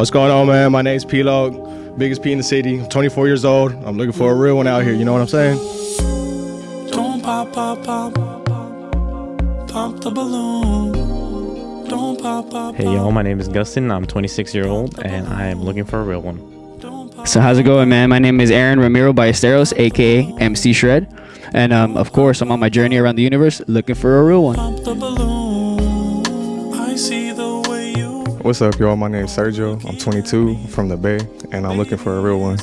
What's going on, man? My name's P-Log, biggest P in the city. I'm 24 years old. I'm looking for a real one out here. You know what I'm saying? Don't pop, pop, pop, pop the balloon. Don't pop, pop. Hey y'all, my name is Gustin. I'm 26 years old and I am looking for a real one. So how's it going, man? My name is Aaron Ramiro Ballesteros, aka MC Shred, and of course I'm on my journey around the universe looking for a real one. Pop the balloon. I see the way you. What's up, y'all? My name's Sergio. I'm 22 from the Bay, and I'm looking for a real one.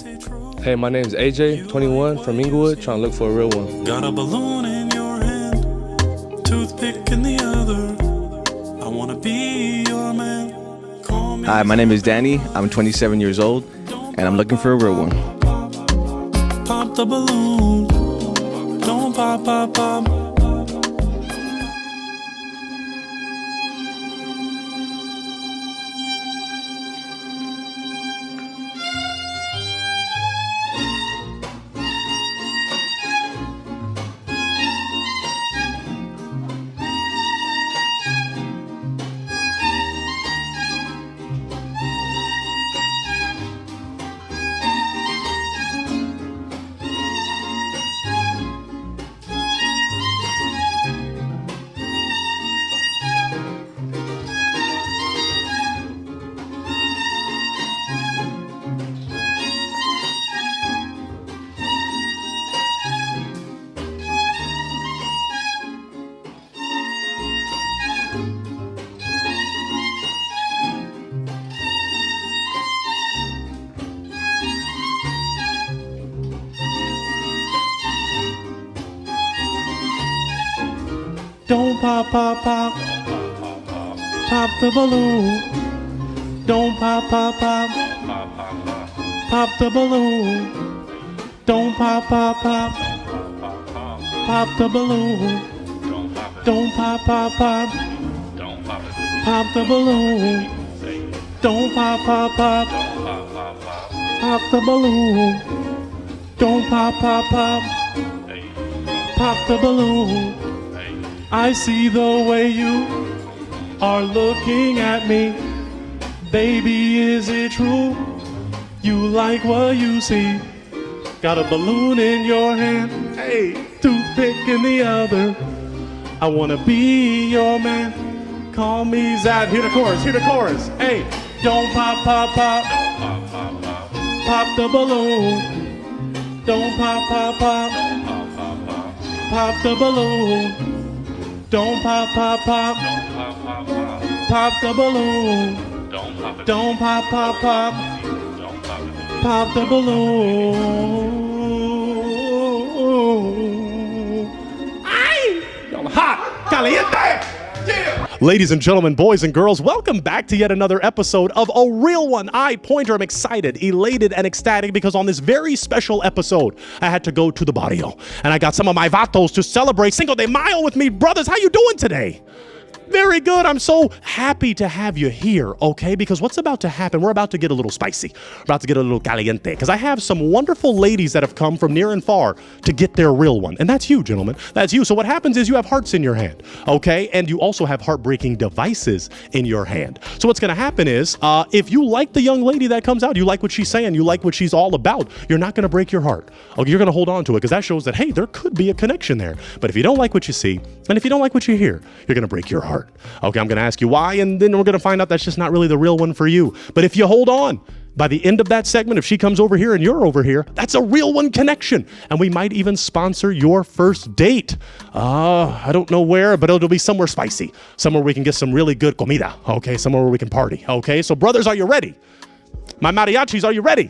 Hey, my name's AJ, 21 from Inglewood, trying to look for a real one. Got a balloon in your hand, toothpick in the other. I wanna be your man. Call me. Hi, my name is Danny. I'm 27 years old, and I'm looking for a real one. Pop the balloon. Don't pop, pop, pop. Don't pop, pop, pop. Pop the balloon. Don't pop, pop, pop. Pop the balloon. Don't pop, pop, pop. Pop the balloon. Don't pop, pop, pop. Pop the balloon. Don't pop, pop, pop. Pop the balloon. Don't pop, pop, pop. Pop the balloon. I see the way you are looking at me. Baby, is it true? You like what you see? Got a balloon in your hand, hey, toothpick in the other. I wanna be your man. Call me Zab. Hear the chorus, Hey, don't pop, pop, pop. Pop the balloon. Don't pop, pop, pop. Pop the balloon. Don't pop, pop, pop. Pop the balloon. Don't pop, pop, pop. Pop the balloon. Ay! Y'all hot. Caliente. Yeah. Ladies and gentlemen, boys and girls, welcome back to yet another episode of A Real One. Pointer, I'm excited, elated, and ecstatic because on this very special episode, I had to go to the barrio and I got some of my vatos to celebrate Cinco de Mayo with me. Brothers, how you doing today? Very good. I'm so happy to have you here, okay? Because what's about to happen, we're about to get a little spicy. We're about to get a little caliente because I have some wonderful ladies that have come from near and far to get their real one. And that's you, gentlemen. That's you. So what happens is you have hearts in your hand, okay? And you also have heartbreaking devices in your hand. So what's going to happen is if you like the young lady that comes out, you like what she's saying, you like what she's all about, you're not going to break your heart. Okay, you're going to hold on to it because that shows that, hey, there could be a connection there. But if you don't like what you see and if you don't like what you hear, you're going to break your heart. Okay, I'm going to ask you why, and then we're going to find out that's just not really the real one for you. But if you hold on, by the end of that segment, if she comes over here and you're over here, that's a real one connection. And we might even sponsor your first date. I don't know where, but it'll be somewhere spicy. Somewhere we can get some really good comida, okay? Somewhere where we can party, okay? So brothers, are you ready? My mariachis, are you ready?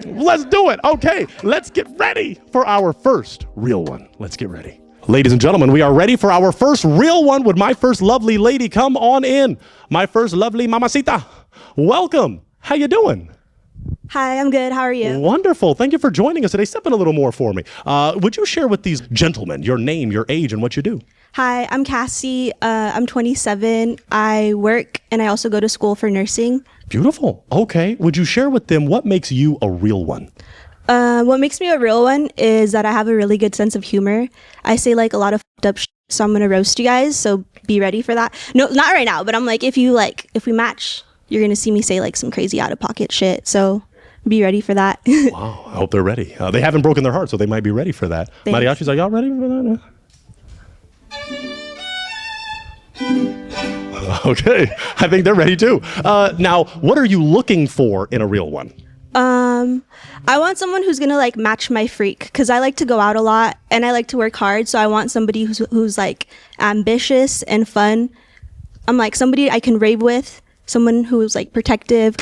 Let's do it, okay? Let's get ready for our first real one. Let's get ready. Ladies and gentlemen, we are ready for our first real one with my first lovely lady. Come on in. My first lovely mamacita. Welcome. How you doing? Hi, I'm good. How are you? Wonderful. Thank you for joining us today. Step in a little more for me. Would you share with these gentlemen your name, your age, and what you do? Hi, I'm Cassie. I'm 27. I work and I also go to school for nursing. Beautiful. Okay. Would you share with them what makes you a real one? What makes me a real one is that I have a really good sense of humor. I say like a lot of f***ed up shit, so I'm gonna roast you guys. So be ready for that. No, not right now, but I'm like, if we match, you're gonna see me say like some crazy out of pocket shit. So be ready for that. Wow, I hope they're ready. They haven't broken their heart, so they might be ready for that. Thanks. Mariachis, are y'all ready for that? Okay, I think they're ready too. Now, what are you looking for in a real one? I want someone who's gonna like match my freak, because I like to go out a lot and I like to work hard. So I want somebody who's like ambitious and fun. I'm like somebody I can rave with, someone who's like protective.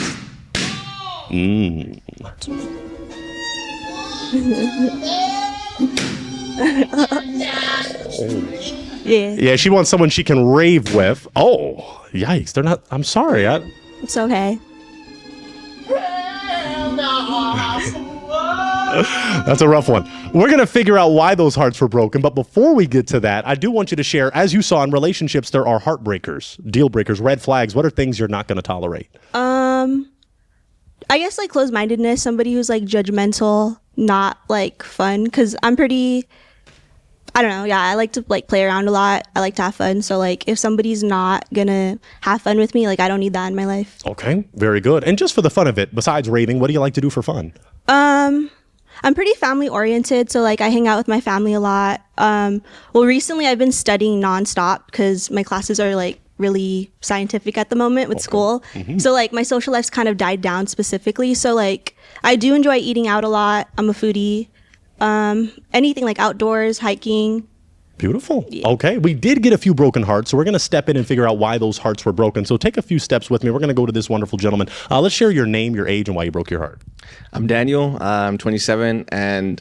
Yeah. Yeah, she wants someone she can rave with. Oh, yikes! They're not. I'm sorry. It's okay. That's a rough one. We're going to figure out why those hearts were broken. But before we get to that, I do want you to share, as you saw in relationships, there are heartbreakers, deal breakers, red flags. What are things you're not going to tolerate? I guess like closed-mindedness, somebody who's like judgmental, not like fun, because I'm pretty, I don't know, yeah, I like to like play around a lot. I like to have fun. So like if somebody's not gonna have fun with me, like I don't need that in my life. Okay, very good. And just for the fun of it, besides raving, what do you like to do for fun? I'm pretty family oriented, so like I hang out with my family a lot. Well, recently I've been studying nonstop because my classes are like really scientific at the moment with school. So like my social life's kind of died down specifically. So like I do enjoy eating out a lot. I'm a foodie. Anything like outdoors, hiking. Beautiful. Okay, we did get a few broken hearts, so we're going to step in and figure out why those hearts were broken. So take a few steps with me. We're going to go to this wonderful gentleman. Let's share your name, your age, and why you broke your heart. I'm Daniel. I'm 27, and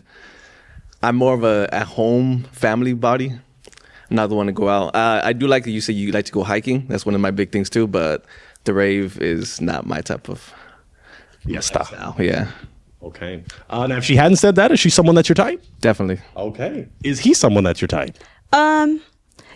I'm more of a at-home family body. I'm not the one to go out. I do like that you say you like to go hiking. That's one of my big things too, but the rave is not my type of style. Yeah, Okay. Now, if she hadn't said that, is she someone that's your type? definitely. Okay. Is he someone that's your type?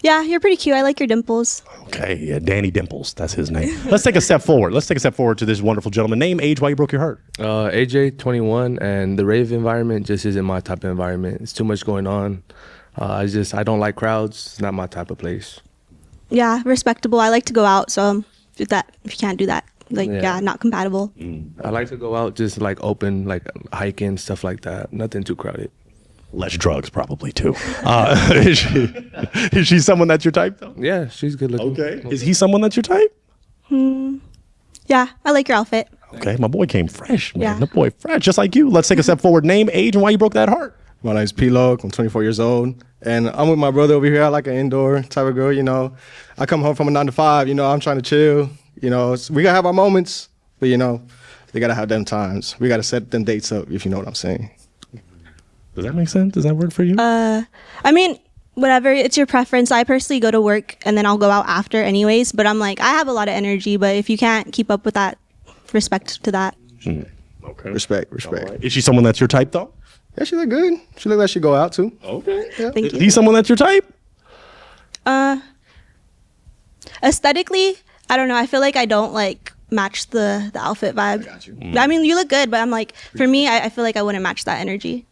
Yeah, you're pretty cute. I like your dimples. Okay, yeah, Danny Dimples. That's his name. Let's take a step forward. Let's take a step forward to this wonderful gentleman. Name, age, why you broke your heart. AJ, 21, and the rave environment just isn't my type of environment. It's too much going on. I don't like crowds. It's not my type of place. Yeah, respectable. I like to go out, so if you can't do that, like yeah not compatible. I like to go out just like open, like hiking, stuff like that. Nothing too crowded. Less drugs, probably, too. Is she someone that's your type, though? Yeah, she's good looking. Okay. Is he someone that's your type? Yeah, I like your outfit. Okay, my boy came fresh, man. Yeah. The boy fresh, just like you. Let's take a step forward. Name, age, and why you broke that heart. My name's P-Log. I'm 24 years old. And I'm with my brother over here. I like an indoor type of girl, you know. I come home from a 9 to 5, you know, I'm trying to chill. You know, we gotta have our moments, but, you know, they gotta have them times. We gotta set them dates up, if you know what I'm saying. Does that make sense? Does that work for you? I mean, whatever, it's your preference. I personally go to work and then I'll go out after anyways, but I'm like, I have a lot of energy, but if you can't keep up with that, respect to that. Okay. Respect. Right. Is she someone that's your type, though? Yeah, she look good. She look like she go out, too. Okay. Yeah. Thank Is you. he someone that's your type? Aesthetically, I don't know. I feel like I don't like match the outfit vibe. Got you. I mean, you look good, but I'm like, for me, I feel like I wouldn't match that energy.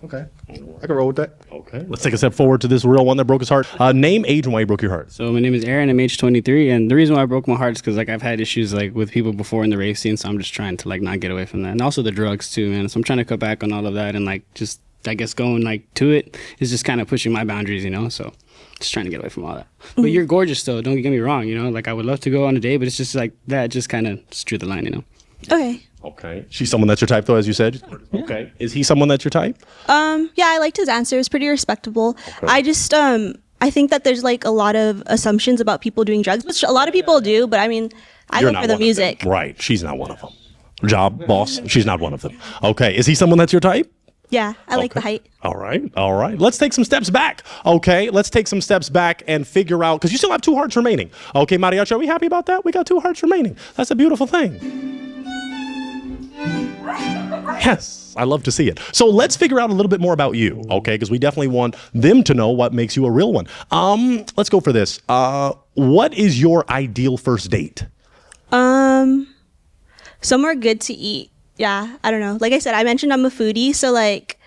Okay. I can roll with that. Okay. Let's take a step forward to this real one that broke his heart. Name, age, and why you broke your heart. So my name is Aaron. I'm age 23, and the reason why I broke my heart is because like I've had issues like with people before in the rave scene, so I'm just trying to like not get away from that, and also the drugs too, man. So I'm trying to cut back on all of that, and like just I guess going like to it is just kind of pushing my boundaries, you know. So just trying to get away from all that. But you're gorgeous still. Don't get me wrong, you know. Like I would love to go on a date, but it's just like that just kind of drew the line, you know. Okay. Okay. She's someone that's your type, though, as you said? Okay. Is he someone that's your type? Yeah, I liked his answer. It's pretty respectable. I just I think that there's like a lot of assumptions about people doing drugs, which a lot of people do, but I mean, I You're go not for the one of them. music. Right. She's not one of them. Job, boss, she's not one of them. Okay. Is he someone that's your type? Yeah, I like the height. All right. All right. Let's take some steps back. Okay. Let's take some steps back and figure out, because you still have 2 hearts remaining. Okay, Mariachi, are we happy about that? We got 2 hearts remaining. That's a beautiful thing. Yes, I love to see it. So let's figure out a little bit more about you, okay? Because we definitely want them to know what makes you a real one. Let's go for this. What is your ideal first date? Somewhere good to eat. Yeah, I don't know. Like I said, I mentioned I'm a foodie, so like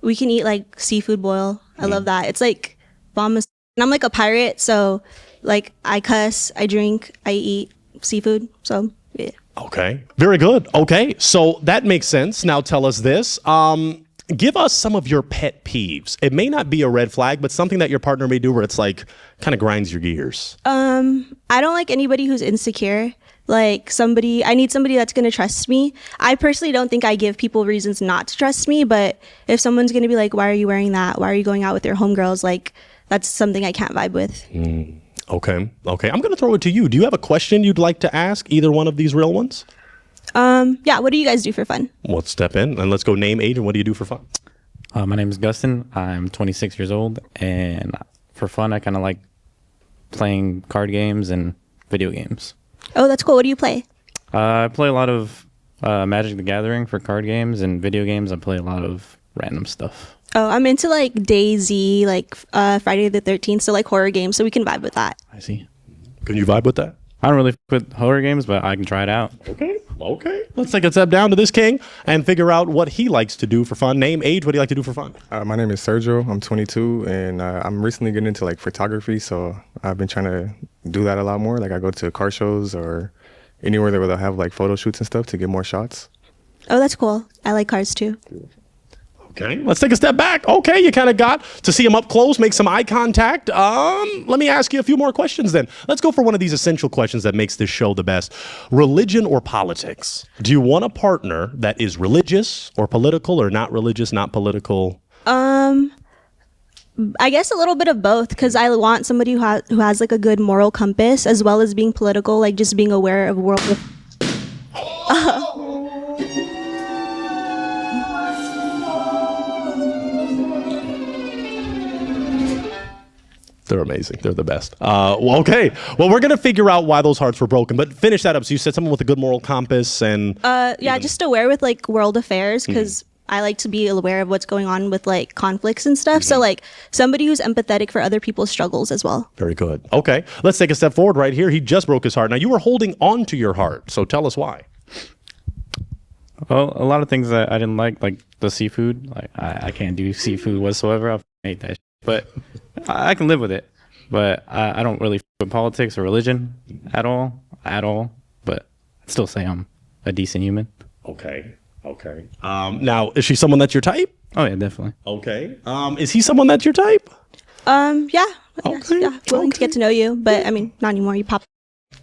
we can eat like seafood boil. I love that. It's like bomb. And I'm like a pirate, so like I cuss, I drink, I eat. seafood. So yeah. Okay. Very good. Okay. So that makes sense. Now tell us this. Give us some of your pet peeves. It may not be a red flag, but something that your partner may do where it's like kind of grinds your gears. I don't like anybody who's insecure. Like I need somebody that's going to trust me. I personally don't think I give people reasons not to trust me, but if someone's going to be like, why are you wearing that? Why are you going out with your homegirls? Like, that's something I can't vibe with. Okay. I'm going to throw it to you. Do you have a question you'd like to ask either one of these real ones? Yeah, what do you guys do for fun? Let's step in and let's go name, age, and what do you do for fun? My name is Gustin. I'm 26 years old, and for fun, I kind of like playing card games and video games. Oh, that's cool. What do you play? I play a lot of Magic the Gathering for card games, and video games, I play a lot of random stuff. Oh, I'm into like DayZ, like Friday the 13th, so like horror games, so we can vibe with that. I see. Can you vibe with that? I don't really with horror games, but I can try it out. Okay. Let's take a step down to this king and figure out what he likes to do for fun. Name, age, what do you like to do for fun? My name is Sergio. I'm 22, and I'm recently getting into like photography. So I've been trying to do that a lot more. Like I go to car shows or anywhere where they'll have like photo shoots and stuff to get more shots. Oh, that's cool. I like cars too. Okay, let's take a step back. Okay, you kind of got to see him up close, make some eye contact. Let me ask you a few more questions then. Let's go for one of these essential questions that makes this show the best. Religion or politics? Do you want a partner that is religious or political or not religious, not political? I guess a little bit of both, because I want somebody who has like a good moral compass as well as being political, like just being aware of world. They're amazing. They're the best. Okay. Well, we're going to figure out why those hearts were broken, but finish that up. So you said someone with a good moral compass and... Yeah, just aware with like world affairs, because I like to be aware of what's going on with like conflicts and stuff. So like somebody who's empathetic for other people's struggles as well. Very good. Okay. Let's take a step forward right here. He just broke his heart. Now you were holding on to your heart. So tell us why. Well, a lot of things that I didn't like the seafood. Like I can't do seafood whatsoever. I hate that shit. But I can live with it. But I don't really with politics or religion at all. But I'd still say I'm a decent human. Okay. Now, is she someone that's your type? Oh, yeah, definitely. Okay. Is he someone that's your type? Yeah. Yeah. Willing to get to know you, but I mean, not anymore. You pop.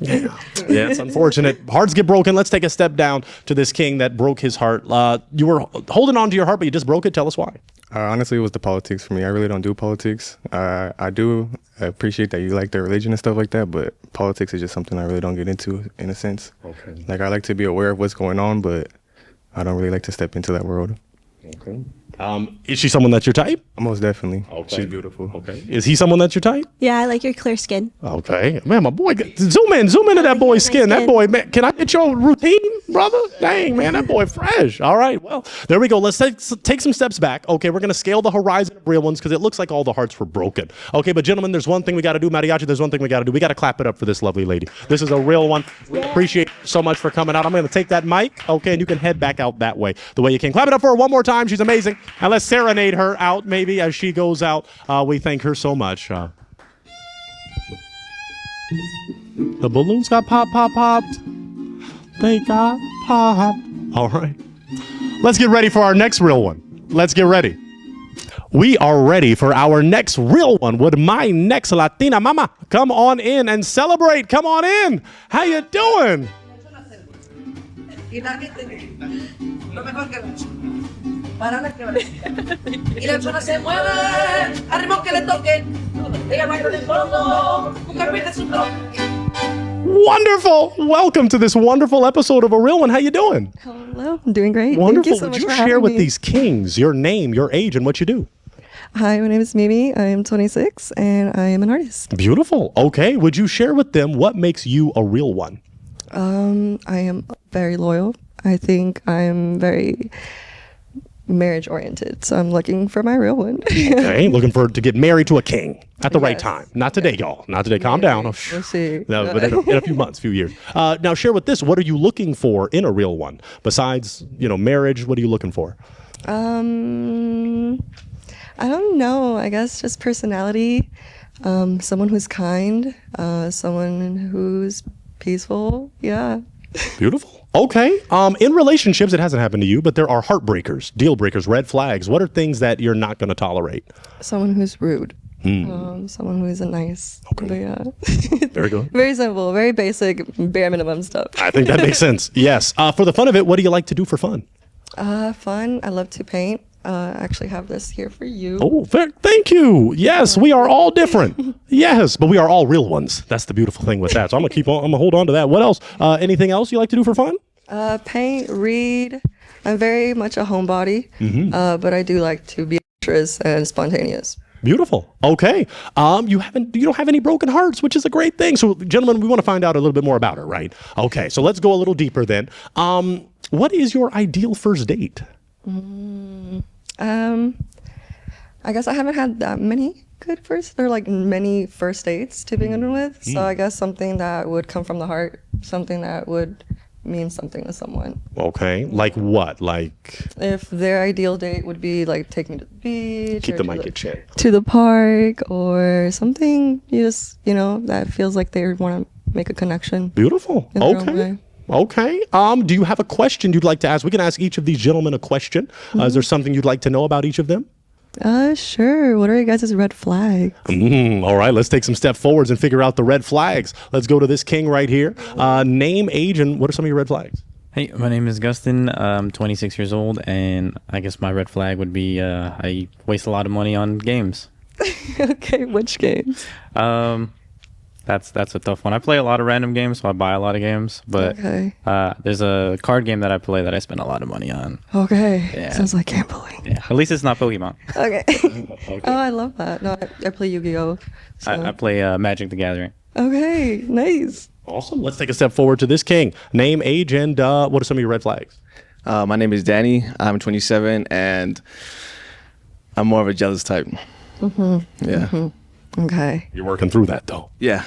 Yeah, it's unfortunate. Hearts get broken. Let's take a step down to this king that broke his heart. You were holding on to your heart, but you just broke it. Tell us why. Honestly, it was the politics for me. I really don't do politics. I do appreciate that you like their religion and stuff like that, but politics is just something I really don't get into in a sense. Okay. Like I like to be aware of what's going on, but I don't really like to step into that world. Okay. Is she someone that's your type? Most definitely. Okay. She's beautiful. Okay. Is he someone that's your type? Yeah, I like your clear skin. Okay. Man, my boy, zoom into that boy's skin. That boy, man, can I get your routine, brother? Dang, man, that boy fresh. All right, well, there we go. Let's take some steps back. Okay, we're going to scale the horizon of real ones because it looks like all the hearts were broken. Okay, but gentlemen, there's one thing we got to do. Mariachi, there's one thing we got to do. We got to clap it up for this lovely lady. This is a real one. We appreciate you so much for coming out. I'm going to take that mic, okay, and you can head back out that way, the way you can. Clap it up for her one more time. She's amazing. And let's serenade her out maybe as she goes out. We thank her so much. The balloons got popped. They got popped. All right. Let's get ready for our next real one. Let's get ready. We are ready for our next real one with my next Latina mama. Come on in and celebrate. Come on in. How you doing? Y la zona se mueve al ritmo que le toque. Ella baila de fondo, nunca pierde su toque. Wonderful. Welcome to this wonderful episode of A Real One. How you doing? Hello, I'm doing great. Wonderful. Thank you so Would much you for share having with me. these kings your name, your age, and what you do? Hi, my name is Mimi. I am 26 and I am an artist. Beautiful. Okay. Would you share with them what makes you a real one? I am very loyal. I think I'm very marriage oriented, so I'm looking for my real one. Okay, looking for to get married to a king at the right time. Not today, y'all. Not today. Calm down. We'll see. No, but in a few months, few years. Now, share with this. What are you looking for in a real one besides, marriage? What are you looking for? I don't know. I guess just personality. Someone who's kind. Someone who's peaceful. Yeah. Beautiful. Okay. In relationships, it hasn't happened to you, but there are heartbreakers, deal breakers, red flags. What are things that you're not going to tolerate? Someone who's rude. Someone who isn't nice. Okay. But yeah. Very good. Very simple, very basic, bare minimum stuff. I think that makes sense. Yes. For the fun of it, what do you like to do for fun? Fun. I love to paint. I actually have this here for you. Oh, thank you. Yes, we are all different. Yes, but we are all real ones. That's the beautiful thing with that. So I'm gonna hold on to that. What else? Anything else you like to do for fun? Paint, read. I'm very much a homebody, but I do like to be adventurous and spontaneous. Beautiful. Okay. You don't have any broken hearts, which is a great thing. So, gentlemen, we want to find out a little bit more about her, right? Okay. So let's go a little deeper then. What is your ideal first date? I guess I haven't had that many many first dates to begin with. So I guess something that would come from the heart, something that would mean something to someone. Okay. Like what? Like if their ideal date would be like take me to the beach, keep the mic at chin, to the park, or something that feels like they want to make a connection. Beautiful. Okay. Okay. Do you have a question you'd like to ask? We can ask each of these gentlemen a question. Is there something you'd like to know about each of them? Sure. What are you guys' red flags? All right. Let's take some step forwards and figure out the red flags. Let's go to this king right here. Name, age, and what are some of your red flags? Hey, my name is Gustin. I'm 26 years old, and I guess my red flag would be I waste a lot of money on games. Okay, which games? That's a tough one. I play a lot of random games, so I buy a lot of games. But there's a card game that I play that I spend a lot of money on. Okay. Yeah. Sounds like gambling. Yeah. At least it's not Pokemon. Okay. Oh, I love that. No, I play Yu-Gi-Oh! So. I play Magic the Gathering. Okay, nice. Awesome. Let's take a step forward to this king. Name, age, and what are some of your red flags? My name is Danny. I'm 27, and I'm more of a jealous type. Yeah. Okay. You're working through that, though. Yeah.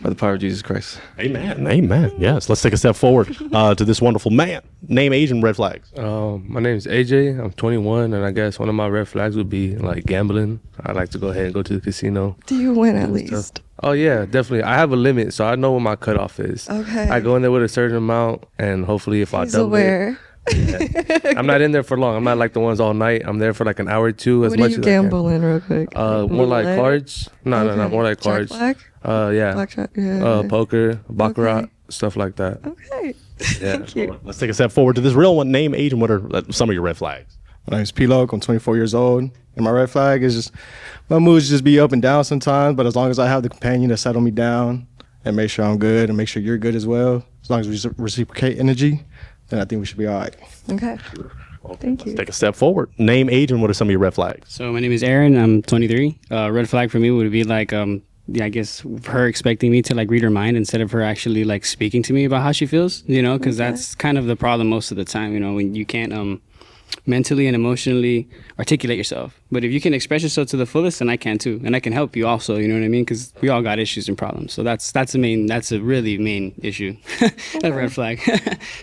By the power of Jesus Christ. Amen. Amen. Yes. Let's take a step forward to this wonderful man. Name, age, and red flags. My name is AJ. I'm 21, and I guess one of my red flags would be like gambling. I like to go ahead and go to the casino. Do you win at least? Oh yeah, definitely. I have a limit, so I know what my cutoff is. Okay. I go in there with a certain amount, and hopefully, if I double it. Yeah. I'm not in there for long. I'm not like the ones all night. I'm there for like an hour or two. What do you gamble in real quick? More like cards. No, more like cards. Black? Yeah. Blackjack. Yeah. Poker, baccarat, stuff like that. Okay. Yeah. Thank you. Let's take a step forward to this real one. Name, age, and what are some of your red flags? My name's P-Loc. I'm 24 years old. And my red flag is just, my moods just be up and down sometimes, but as long as I have the companion to settle me down and make sure I'm good and make sure you're good as well, as long as we reciprocate energy, then I think we should be all right. Okay. Thank you. Let's take a step forward. Name, age, and what are some of your red flags? So my name is Aaron. I'm 23. Red flag for me would be like, I guess her expecting me to like read her mind instead of her actually like speaking to me about how she feels, because that's kind of the problem most of the time, when you can't mentally and emotionally articulate yourself. But if you can express yourself to the fullest, then I can too, and I can help you also. You know what I mean? Because we all got issues and problems. So that's a really main issue. That red flag.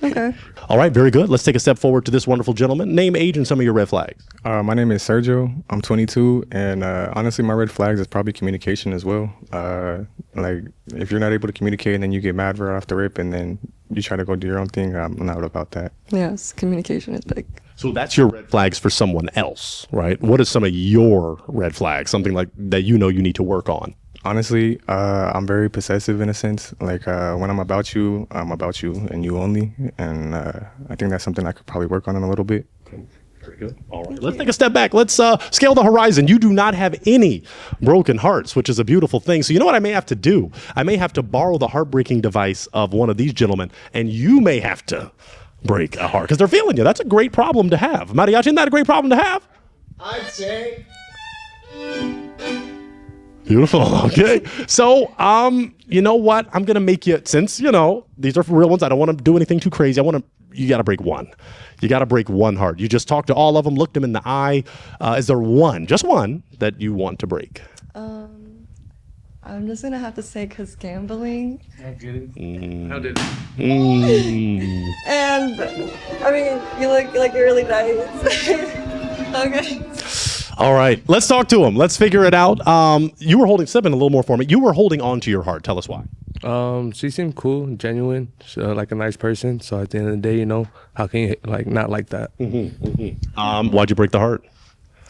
Okay. All right, very good. Let's take a step forward to this wonderful gentleman. Name, age, and some of your red flags. My name is Sergio. I'm 22, and honestly, my red flags is probably communication as well. Like, if you're not able to communicate and then you get mad right off the rip and then you try to go do your own thing, I'm not about that. Yes, communication is big. So that's your red flags for someone else, right? What is some of your red flags? Something like that you need to work on? Honestly, I'm very possessive in a sense. Like when I'm about you and you only. And I think that's something I could probably work on in a little bit. Okay. Very good. All right. Let's take a step back. Let's scale the horizon. You do not have any broken hearts, which is a beautiful thing. So you know what I may have to do? I may have to borrow the heartbreaking device of one of these gentlemen, and you may have to break a heart because they're feeling you. That's a great problem to have. Mariachi, isn't that a great problem to have? I'd say. Beautiful. Okay. So, you know what? I'm going to make you, since, these are real ones. I don't want to do anything too crazy. You got to break one. You got to break one heart. You just talked to all of them, looked them in the eye. Is there one, just one, that you want to break? I'm just going to have to say because gambling. How did And, I mean, you look like you're really nice. Okay. All right. Let's talk to him. Let's figure it out. You were step in a little more for me. You were holding on to your heart. Tell us why. She seemed cool, genuine, like a nice person. So at the end of the day, you know, how can you like not like that? Why'd you break the heart?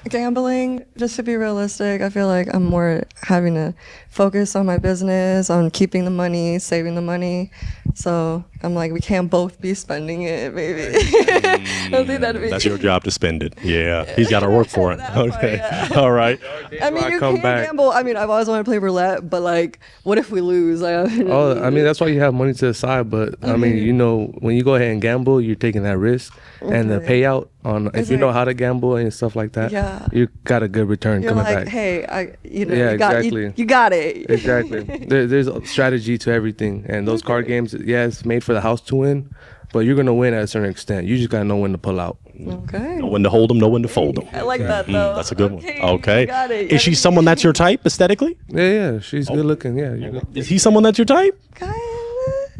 Gambling, just to be realistic, I feel like I'm more having to focus on my business, on keeping the money, saving the money. So I'm like, we can't both be spending it, maybe. I don't think that'd be. That's your job to spend it. Yeah, he's got to work for it. Okay, all right. I mean, you can gamble. I mean, I've always wanted to play roulette, but like, what if we lose? Like, I mean, that's why you have money to the side. But I mean, you know, when you go ahead and gamble, you're taking that risk, and the payout on if you know how to gamble and stuff like that, you got a good return You're coming like, back. hey, you exactly. You got it. Exactly. There's a strategy to everything, and those card games, it's made for the house to win, but you're gonna win at a certain extent. You just gotta know when to pull out. Okay. Know when to hold them, know when to fold them. I like that though. That's a good one. You Okay. got it. Is she someone that's your type aesthetically? Yeah, she's good looking. Yeah. Is he someone that's your type?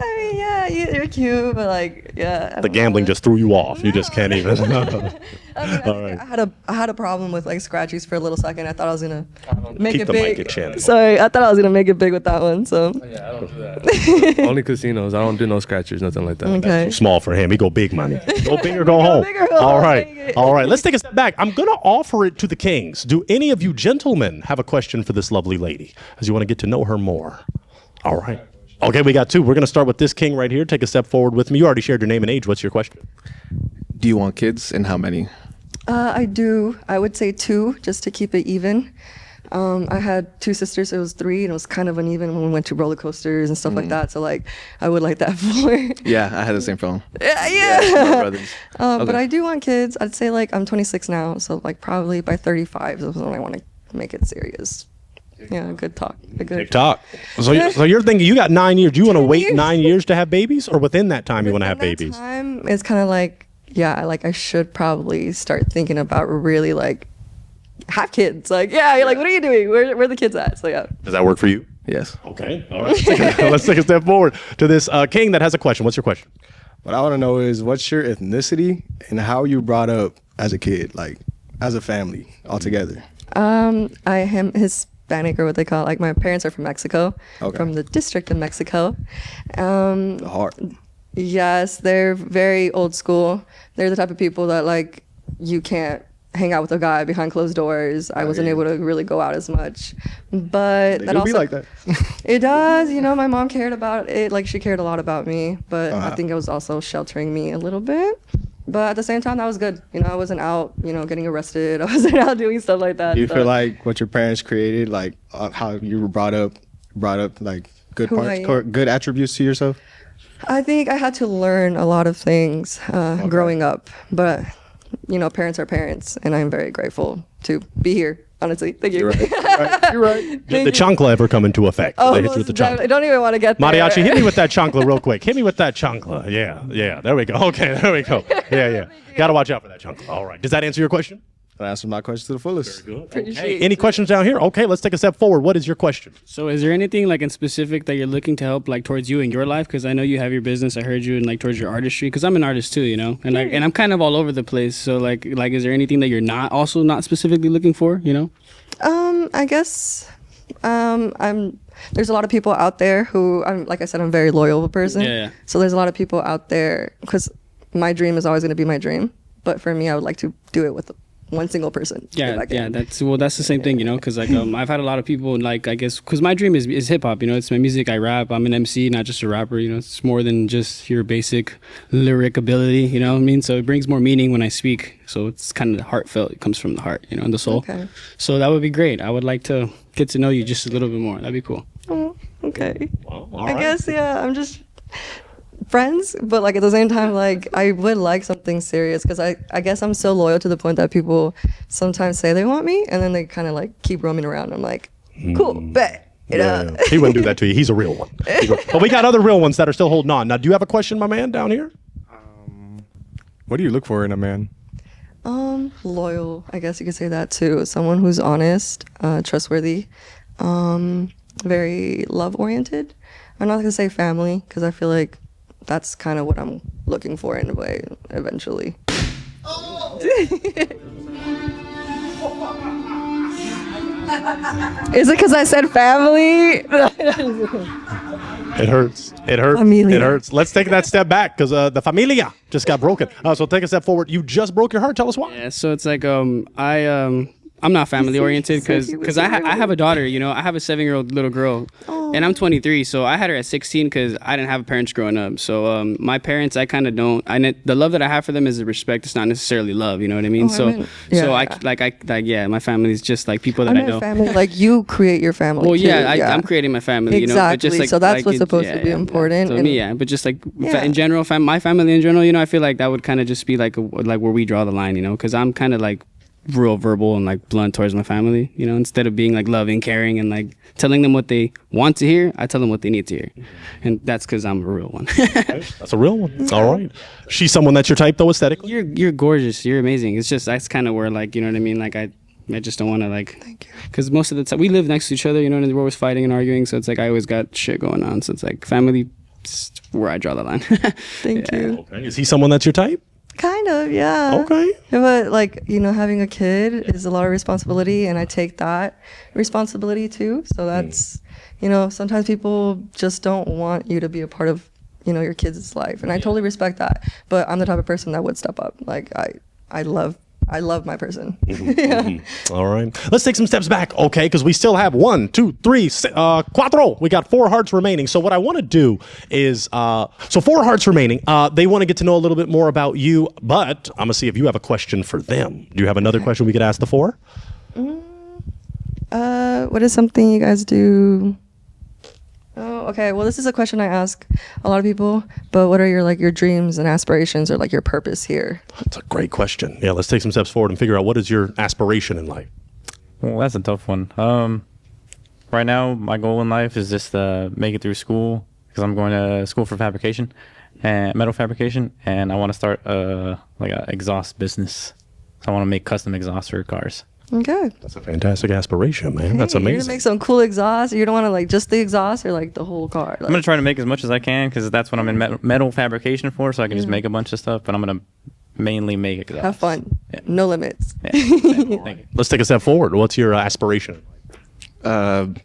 I mean, yeah, you're cute, but like, yeah. The gambling just threw you off. You just can't even. I had a problem with like scratchies for a little second. I thought I was gonna make Keep it the big. mic at chin. Sorry, I thought I was gonna make it big with that one. So. Yeah, I don't do that. Only casinos. I don't do no scratchers, nothing like that. Okay. Small for him. He go big money. Go big or go home. big or go All home, right. All right. Let's take a step back. I'm going to offer it to the kings. Do any of you gentlemen have a question for this lovely lady as you want to get to know her more? All right. Okay, we got two. We're going to start with this king right here. Take a step forward with me. You already shared your name and age. What's your question? Do you want kids and how many? I do. I would say 2, just to keep it even. I had 2 sisters, so it was 3, and it was kind of uneven when we went to roller coasters and stuff like that. So like, I would like that for. Yeah, I had the same problem. Yeah. My brothers. But I do want kids. I'd say like I'm 26 now, so like probably by 35 is when I want to make it serious. Yeah, good talk. Good talk. So you're thinking you got 9 years. Do you want to wait 9 years to have babies, or within that time you want to have babies? Time is kind of like, yeah, like I should probably start thinking about really like have kids. Like, yeah, like what are you doing? Where are the kids at? So yeah. Does that work for you? Yes. Okay. All right. Let's take a step forward to this king that has a question. What's your question? What I want to know is what's your ethnicity and how you brought up as a kid, like as a family altogether. I am Hispanic, or what they call it. Like my parents are from Mexico, from the District of Mexico. The heart. Yes, they're very old school. They're the type of people that like you can't hang out with a guy behind closed doors. I wasn't able to really go out as much, but They that do also be like that. it does. You know, my mom cared about it. Like she cared a lot about me, but I think it was also sheltering me a little bit. But at the same time, that was good. You know, I wasn't out, you know, getting arrested. I wasn't out doing stuff like that. Do you so. feel like what your parents created, like how you were brought up like good Who parts, I am? good attributes to yourself? I think I had to learn a lot of things growing up, but you know, parents are parents, and I'm very grateful to be here. Honestly, thank you. You're right. You're right. Did the chancla ever come into effect? Oh, They hit you with the chancla. I don't even want to get there. Mariachi, hit me with that chancla real quick. Hit me with that chancla. Yeah. There we go. Okay, there we go. Yeah. Got to watch out for that chancla. All right. Does that answer your question? That answered my question to the fullest. Very good. Okay. Any questions down here? Okay, let's take a step forward. What is your question? So is there anything like in specific that you're looking to help like towards you in your life? Because I know you have your business. I heard you in like towards your artistry. Because I'm an artist too, you know, and I'm kind of all over the place. So like is there anything that you're not specifically looking for? You know? I guess there's a lot of people out there who like I said, I'm a very loyal person. Yeah. So there's a lot of people out there because my dream is always going to be my dream. But for me, I would like to do it with one single person. Yeah. That's the same thing, you know, because like I've had a lot of people like I guess because my dream is hip hop, you know, it's my music. I rap. I'm an MC, not just a rapper. You know, it's more than just your basic lyric ability. You know what I mean? So it brings more meaning when I speak. So it's kind of heartfelt. It comes from the heart, you know, and the soul. Okay. So that would be great. I would like to get to know you just a little bit more. That'd be cool. Oh, okay. Well, I guess I'm just friends, but like at the same time, like I would like something serious because I guess I'm so loyal to the point that people sometimes say they want me and then they kind of like keep roaming around. I'm like, cool, bet. You know? He wouldn't do that to you. He's a real one. But we got other real ones that are still holding on. Now, do you have a question, my man, down here? What do you look for in a man? Loyal, I guess you could say that too. Someone who's honest, trustworthy, very love oriented. I'm not gonna say family because I feel like that's kind of what I'm looking for in a way eventually. Is it because I said family? It hurts. It hurts. Familia. It hurts. Let's take that step back because the familia just got broken. So take a step forward. You just broke your heart. Tell us why. Yeah, so it's like I'm not family oriented because I have a daughter, you know. I have a 7-year-old little girl, and I'm 23. So I had her at 16 because I didn't have parents growing up. So my parents, I kind of don't. The love that I have for them is a respect. It's not necessarily love. You know what I mean? My family is just like people that I know. Family, like you create your family. Well, too. I'm creating my family. Exactly. You know, but just like, so that's what's supposed to be important. So me, but just like in general, my family in general, you know, I feel like that would kind of just be like where we draw the line, you know, because I'm kind of like real verbal and like blunt towards my family, you know, instead of being like loving, caring, and like telling them what they want to hear, I tell them what they need to hear. And that's because I'm a real one. That's a real one. All right. She's someone that's your type though, aesthetically? You're gorgeous. You're amazing. It's just, that's kind of where, like, you know what I mean? Like I just don't want to, like, thank you. Because most of the time we live next to each other, you know, and we're always fighting and arguing. So it's like I always got shit going on. So it's like family, where I draw the line. Thank you. Okay. Is he someone that's your type? Kind of, yeah. Okay. But like, you know, having a kid is a lot of responsibility, and I take that responsibility too. So that's, you know, sometimes people just don't want you to be a part of, you know, your kid's life, and I totally respect that. But I'm the type of person that would step up. Like I love my person. All right. Let's take some steps back, okay? Because we still have 1, 2, 3, cuatro. We got 4 hearts remaining. So what I want to do is, 4 hearts remaining. They want to get to know a little bit more about you, but I'm going to see if you have a question for them. Do you have another question we could ask the 4? What is something you guys do? Oh, okay. Well, this is a question I ask a lot of people, but what are your dreams and aspirations, or like your purpose here? That's a great question. Yeah, let's take some steps forward and figure out what is your aspiration in life. Well, that's a tough one. Right now, my goal in life is just to make it through school, because I'm going to school for fabrication and metal fabrication, and I want to start like an exhaust business. So I want to make custom exhausts for cars. Okay. That's a fantastic aspiration, man. That's amazing. You're gonna make some cool exhaust. You don't want to like just the exhaust or like the whole car. Like, I'm gonna try to make as much as I can, because that's what I'm in metal fabrication for, so I can just make a bunch of stuff. But I'm gonna mainly make exhausts. have fun. Yeah. No limits. Yeah. Thank you. Let's take a step forward. What's your aspiration? Given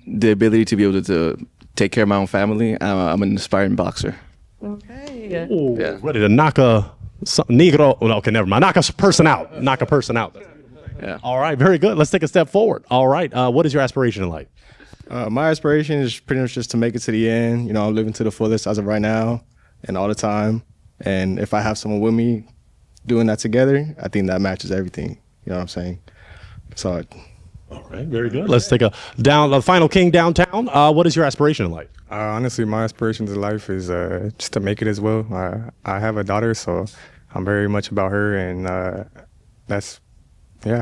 the ability to be able to take care of my own family, I'm an aspiring boxer. Okay. Ooh, yeah. Ready to knock a negro. Well, okay, never mind. Knock a person out. Knock a person out. Yeah. All right, very good. Let's take a step forward. All right. What is your aspiration in life? My aspiration is pretty much just to make it to the end. You know, I'm living to the fullest as of right now and all the time. And if I have someone with me doing that together, I think that matches everything. You know what I'm saying? So. All right, very good. Let's take a final king downtown. What is your aspiration in life? Honestly, my aspirations in life is just to make it as well. I have a daughter, so I'm very much about her, and I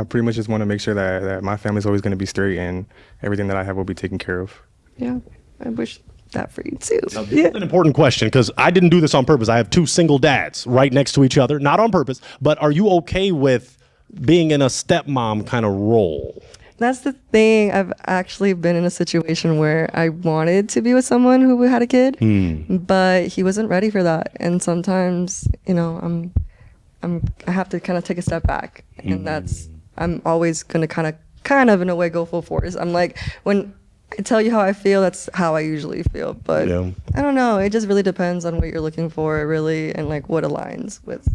pretty much just want to make sure that my family's always going to be straight, and everything that I have will be taken care of. Yeah, I wish that for you too. Now, this is an important question, because I didn't do this on purpose. I have 2 single dads right next to each other, not on purpose, but are you okay with being in a stepmom kind of role? That's the thing. I've actually been in a situation where I wanted to be with someone who had a kid, but he wasn't ready for that. And sometimes, you know, I have to kind of take a step back, and I'm always gonna kind of in a way go full force. I'm like, when I tell you how I feel, that's how I usually feel. But I don't know. It just really depends on what you're looking for, really, and like what aligns with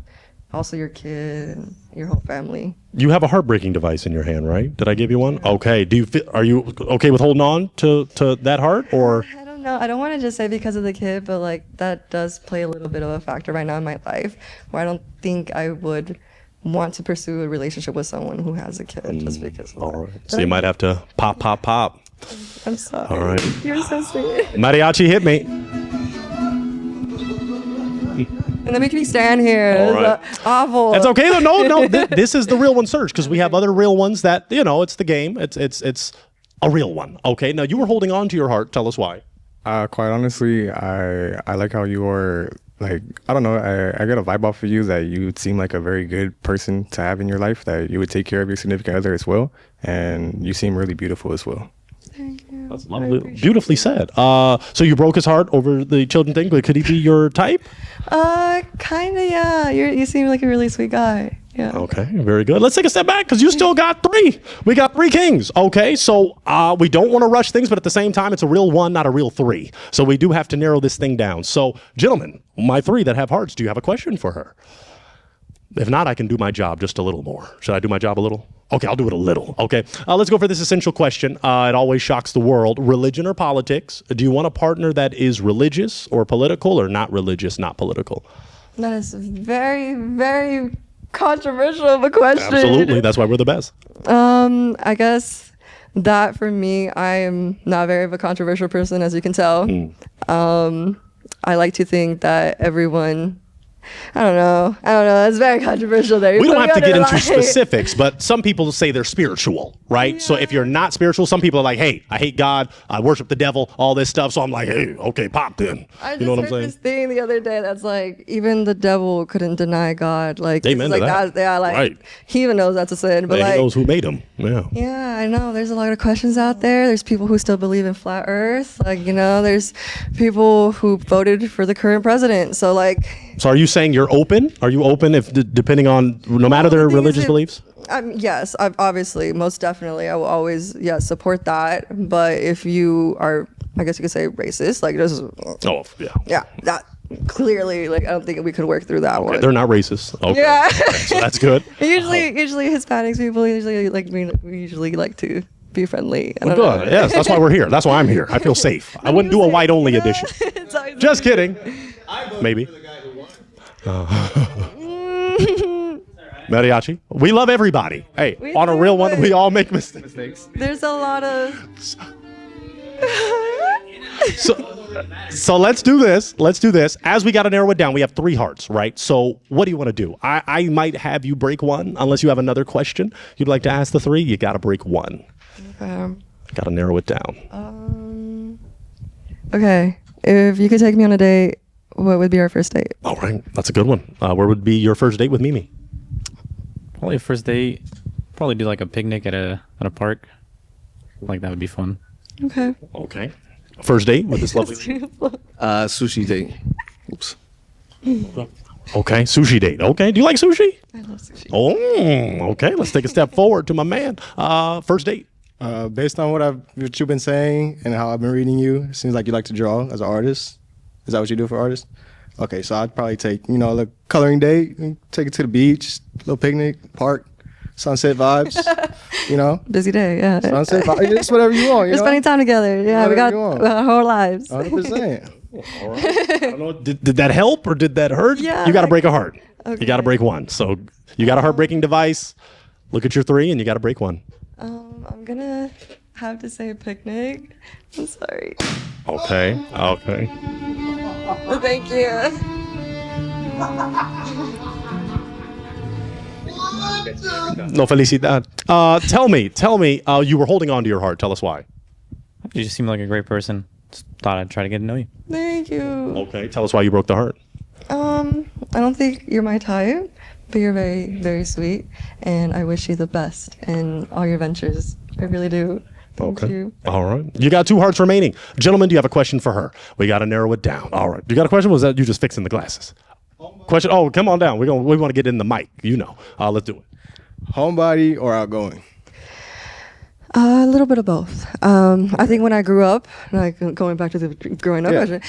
also your kid and your whole family. You have a heartbreaking device in your hand, right? Did I give you one? Okay. Are you okay with holding on to that heart, or? I don't know. I don't want to just say because of the kid, but like that does play a little bit of a factor right now in my life, where I don't think I would want to pursue a relationship with someone who has a kid just because of all that. right. So you might have to pop. I'm sorry. All right. You're so sweet. Mariachi, hit me. And they make me stand here. All right. It's awful. That's okay though. No. This is the real one search, because we have other real ones that, you know, it's the game. It's a real one. Okay. Now you were holding on to your heart. Tell us why. Quite honestly, I like how you are. Like, I don't know, I get a vibe off of you that you would seem like a very good person to have in your life, that you would take care of your significant other as well, and you seem really beautiful as well. Thank you. That's lovely. Beautifully said. So you broke his heart over the children thing, but could he be your type? Kind of, yeah. You seem like a really sweet guy. Yeah. Okay, very good. Let's take a step back because you still got 3. We got 3 kings. Okay, so we don't want to rush things, but at the same time, it's a real 1, not a real 3. So we do have to narrow this thing down. So, gentlemen, my 3 that have hearts, do you have a question for her? If not, I can do my job just a little more. Should I do my job a little? Okay, I'll do it a little. Okay, let's go for this essential question. It always shocks the world. Religion or politics? Do you want a partner that is religious or political, or not religious, not political? That is very, very controversial of a question. Absolutely. That's why we're the best. I guess that for me, I am not very of a controversial person, as you can tell. I like to think that everyone, I don't know. It's very controversial there. We don't have to get into specifics, but some people say they're spiritual, right? Yeah. So if you're not spiritual, some people are like, hey, I hate God, I worship the devil, all this stuff. So I'm like, hey, okay, pop then. You know what I'm saying? I just heard this thing the other day that's like, even the devil couldn't deny God. Like, amen to that. Yeah, like, right. He even knows that's a sin. But he knows who made him. Yeah. Yeah, I know. There's a lot of questions out there. There's people who still believe in flat earth. Like, there's people who voted for the current president. So like. So are you saying you're open? Are you open if depending on no matter their religious beliefs? Yes, obviously, most definitely, I will always support that. But if you are, I guess you could say racist, like this. Yeah, that clearly, like I don't think we could work through that one. They're not racist. Okay. Yeah. Okay, so that's good. Usually Hispanics people usually we usually like to be friendly. Good. Yes, that's why we're here. That's why I'm here. I feel safe. I wouldn't do a white only edition. Just kidding. Maybe. Mariachi. We love everybody. Hey, on a real one, we all make mistakes. There's a lot of. So let's do this. Let's do this. As we got to narrow it down, we have 3 hearts, right? So what do you want to do? I might have you break 1, unless you have another question you'd like to ask the 3. You got to break 1. Got to narrow it down. Okay. If you could take me on a date, what would be our first date? All right. That's a good one. Where would be your first date with Mimi? Probably a first date. Probably do like a picnic at a park. Like that would be fun. Okay. Okay. First date with this lovely sushi date. Oops. Okay, sushi date. Okay, do you like sushi? I love sushi. Oh, okay. Let's take a step forward to my man. First date. Based on what you've been saying and how I've been reading you, it seems like you like to draw as an artist. Is that what you do for artists? Okay, so I'd probably take, a coloring date, take it to the beach, little picnic, park, sunset vibes, Busy day, yeah. Sunset vibes, it's whatever you want, We're spending time together. Yeah, whatever we got our whole lives. 100%. All right. I don't know, did that help or did that hurt? Yeah. You got to break a heart. Okay. You got to break 1. So you got a heart-breaking device. Look at your 3 and you got to break 1. I'm going to have to say picnic. I'm sorry. Okay. Thank you. No felicidad. Tell me, you were holding on to your heart. Tell us why. You just seem like a great person. Just thought I'd try to get to know you. Thank you. Okay. Tell us why you broke the heart. I don't think you're my type, but you're very, very sweet, and I wish you the best in all your ventures. I really do. Thank you. All right. You got 2 hearts remaining. Gentlemen, do you have a question for her? We got to narrow it down. All right. You got a question? Was that you just fixing the glasses? Question? Oh, come on down. We want to get in the mic. Let's do it. Homebody or outgoing? A little bit of both. I think when I grew up, like going back to the growing up question,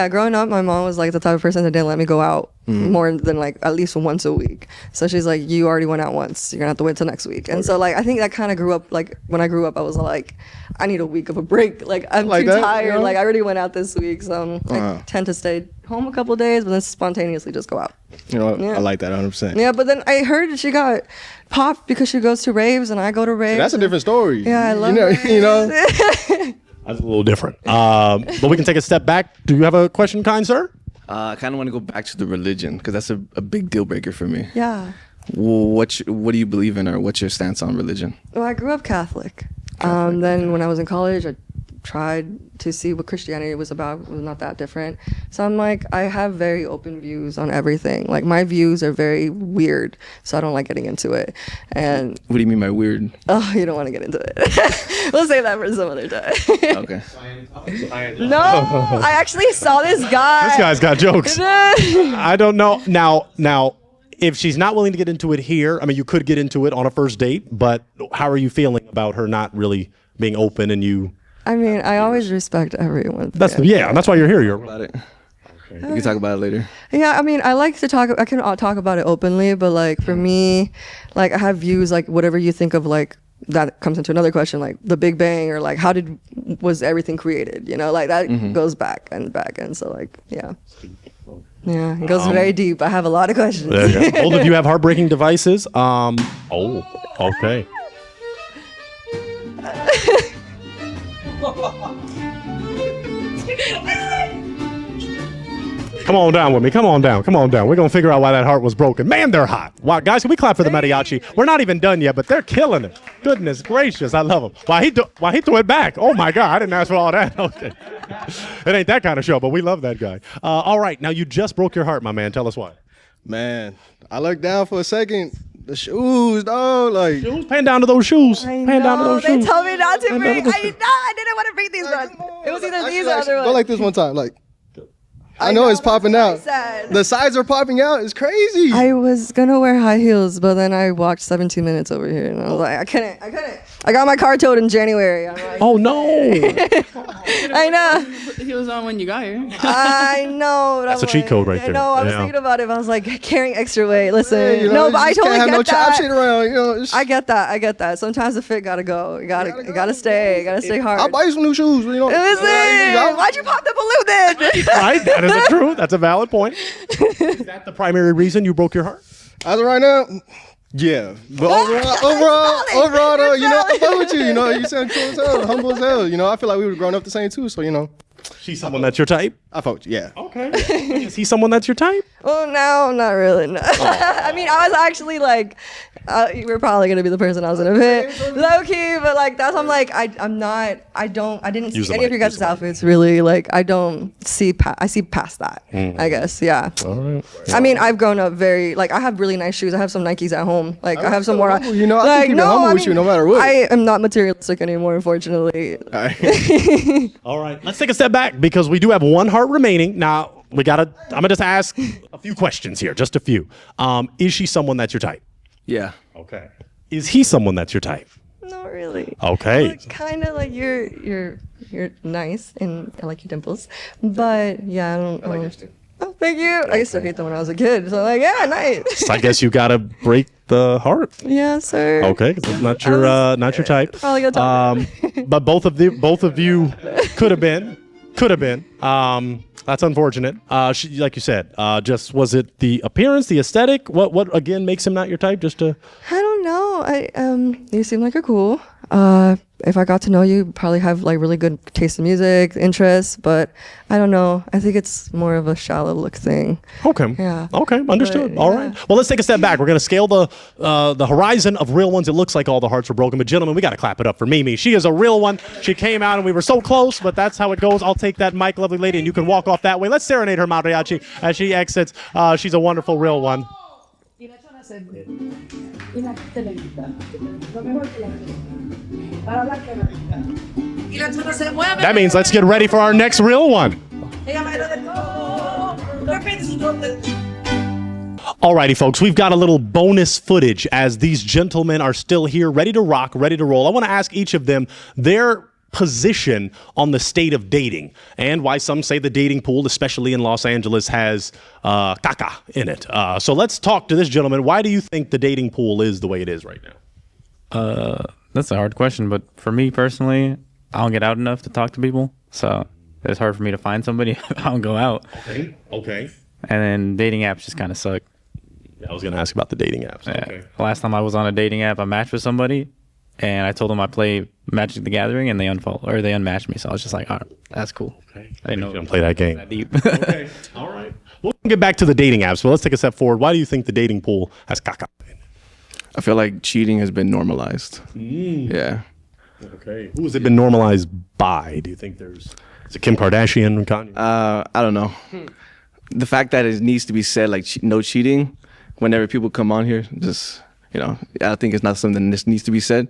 growing up, my mom was like the type of person that didn't let me go out more than like at least once a week. So she's like, you already went out once, you're gonna have to wait till next week. And so like I think that kind of grew up, like when I grew up, I was like, I need a week of a break. Like I'm too tired. Like I already went out this week, so I tend to stay home a couple of days, but then spontaneously just go out. I like that 100%. Yeah, but then I heard she got popped because she goes to raves and I go to raves. That's a different story. Yeah, I love it. That's a little different. But we can take a step back. Do you have a question, kind sir? I kind of want to go back to the religion because that's a big deal breaker for me. Yeah. What do you believe in, or what's your stance on religion? Well, I grew up Catholic. Then when I was in college, I tried to see what Christianity was about. It was not that different. So I'm like, I have very open views on everything. Like my views are very weird, so I don't like getting into it. And what do you mean by weird? Oh, you don't want to get into it. We'll save that for some other time. Okay. No, I actually saw this guy. This guy's got jokes. I don't know. Now, if she's not willing to get into it here, I mean, you could get into it on a first date, but how are you feeling about her not really being open and you? I mean, I always respect everyone. That's why you're here. You're about it. We can talk about it later. Yeah, I mean, I like to talk. I can talk about it openly, but like for me, like I have views. Like whatever you think of, like that comes into another question, like the Big Bang, or like was everything created? You know, like that goes back, and so like yeah, it goes very deep. I have a lot of questions. Both of you have heartbreaking devices. Okay. Come on down with me. Come on down. We're going to figure out why that heart was broken. Man, they're hot. Wow, guys, can we clap for the mariachi? We're not even done yet, but they're killing it. Goodness gracious, I love them. Why he threw it back? Oh, my God, I didn't ask for all that. Okay. It ain't that kind of show, but we love that guy. All right, now you just broke your heart, my man. Tell us why. Man, I looked down for a second. The shoes, dog, like shoes. Pan down to those shoes. I Pan down to know, those they shoes. told me not to bring. I didn't want to bring these ones. It was either these or other ones. Go like this one time, like. I know it's popping out. The sides are popping out. It's crazy. I was gonna wear high heels, but then I walked 17 minutes over here, and I was like, I couldn't. I got my car towed in January. I'm like, oh no! I know. You put the heels on when you got here. I know. That's a cheat code right there. I know. I was thinking about it. But I was like carrying extra weight. Listen, Hey, no, but I totally can't have get no that. chop shit around. You know, I get that. Sometimes the fit gotta go. You gotta stay. You gotta stay hard. I'll buy you some new shoes. You know. Listen, why'd you pop the balloon then? Right, that is the truth. That's a valid point. Is that the primary reason you broke your heart? As of right now, yeah. But overall, though, you know, I fuck with you. You know, you sound cool as hell, humble as hell. You know, I feel like we were growing up the same too. So you know, she's someone that's your type. I fuck with you. Yeah. Okay. Is he someone that's your type? Oh no, not really. No. I mean, I was actually like, we're probably gonna be the person I was gonna pick, low key. But like that's I'm like I'm not. I didn't see any of your guys' outfits really. Like I don't see. I see past that. I guess. Yeah. All right. I mean, I've grown up very like I have really nice shoes. I have some Nikes at home. Like I have some more. You know, I think you're humble with you no matter what. I am not materialistic anymore, unfortunately. All right. Let's take a step back because we do have one heart remaining. Now I'm gonna just ask a few questions here, just a few. Is she someone that's your type? Yeah. Okay. Is he someone that's your type? Not really. Okay. Kind of like you're nice and I like your dimples, but yeah, I don't. like yours too. Oh, thank you. I used to hate them when I was a kid, so like yeah, nice. So I guess you gotta break the heart. Yeah, sir. Okay, 'cause it's not your type. Probably gonna talk but both of you could have been. That's unfortunate. Like you said, just was it the appearance, the aesthetic? What again makes him not your type? Just to. I don't know. You seem like you're cool. If I got to know you, probably have like really good taste in music, interests, but I don't know. I think it's more of a shallow look thing. Okay. Yeah. Okay. Understood. But, all right. Well, let's take a step back. We're going to scale the horizon of real ones. It looks like all the hearts were broken, but gentlemen, we got to clap it up for Mimi. She is a real one. She came out and we were so close, but that's how it goes. I'll take that mic, lovely lady, and you can walk off that way. Let's serenade her mariachi as she exits. She's a wonderful real one. That means let's get ready for our next real one. Alrighty, folks, we've got a little bonus footage as these gentlemen are still here, ready to rock, ready to roll. I want to ask each of them their position on the state of dating and why some say the dating pool, especially in Los Angeles, has caca in it. So let's talk to this gentleman. Why do you think the dating pool is the way it is right now? That's a hard question, but for me personally, I don't get out enough to talk to people, so it's hard for me to find somebody if I don't go out. Okay. And then dating apps just kind of suck. Yeah, I was going to ask about the dating apps. Yeah. Okay. Last time I was on a dating app, I matched with somebody, and I told them I play Magic the Gathering, and they unmatched me. So I was just like, all right, that's cool. Okay. I didn't know. Don't play that game. That deep. Okay. All right. We'll get back to the dating apps, but let's take a step forward. Why do you think the dating pool has caca? I feel like cheating has been normalized. Yeah. Okay. Who has it been normalized by? Do you think is it Kim Kardashian and Kanye? I don't know. The fact that it needs to be said, like no cheating, whenever people come on here, just, I think it's not something that needs to be said.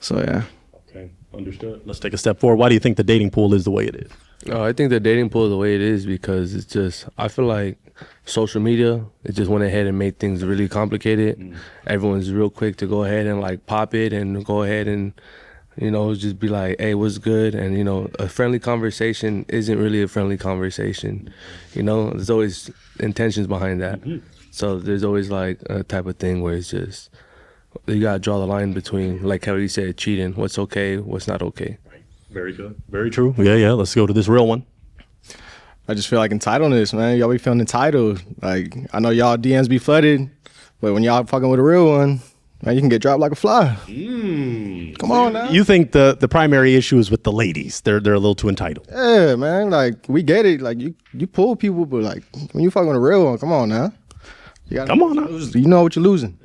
So, yeah. Okay. Understood. Let's take a step forward. Why do you think the dating pool is the way it is? I think the dating pool is the way it is because it's just, I feel like social media, it just went ahead and made things really complicated. Everyone's real quick to go ahead and like pop it and go ahead and, you know, just be like, hey, what's good? And, you know, a friendly conversation isn't really a friendly conversation. You know, there's always intentions behind that. So there's always like a type of thing where it's just, you got to draw the line between, like how you said, cheating, what's okay, what's not okay. Very good. Very true. Yeah. Let's go to this real one. I just feel like entitledness, man. Y'all be feeling entitled. Like, I know y'all DMs be flooded, but when y'all fucking with a real one, man, you can get dropped like a fly. Come on now. You think the primary issue is with the ladies? They're a little too entitled. Yeah, man. Like, we get it. Like, you pull people, but like, when you fucking with a real one, come on now. Come on now. You know what you're losing.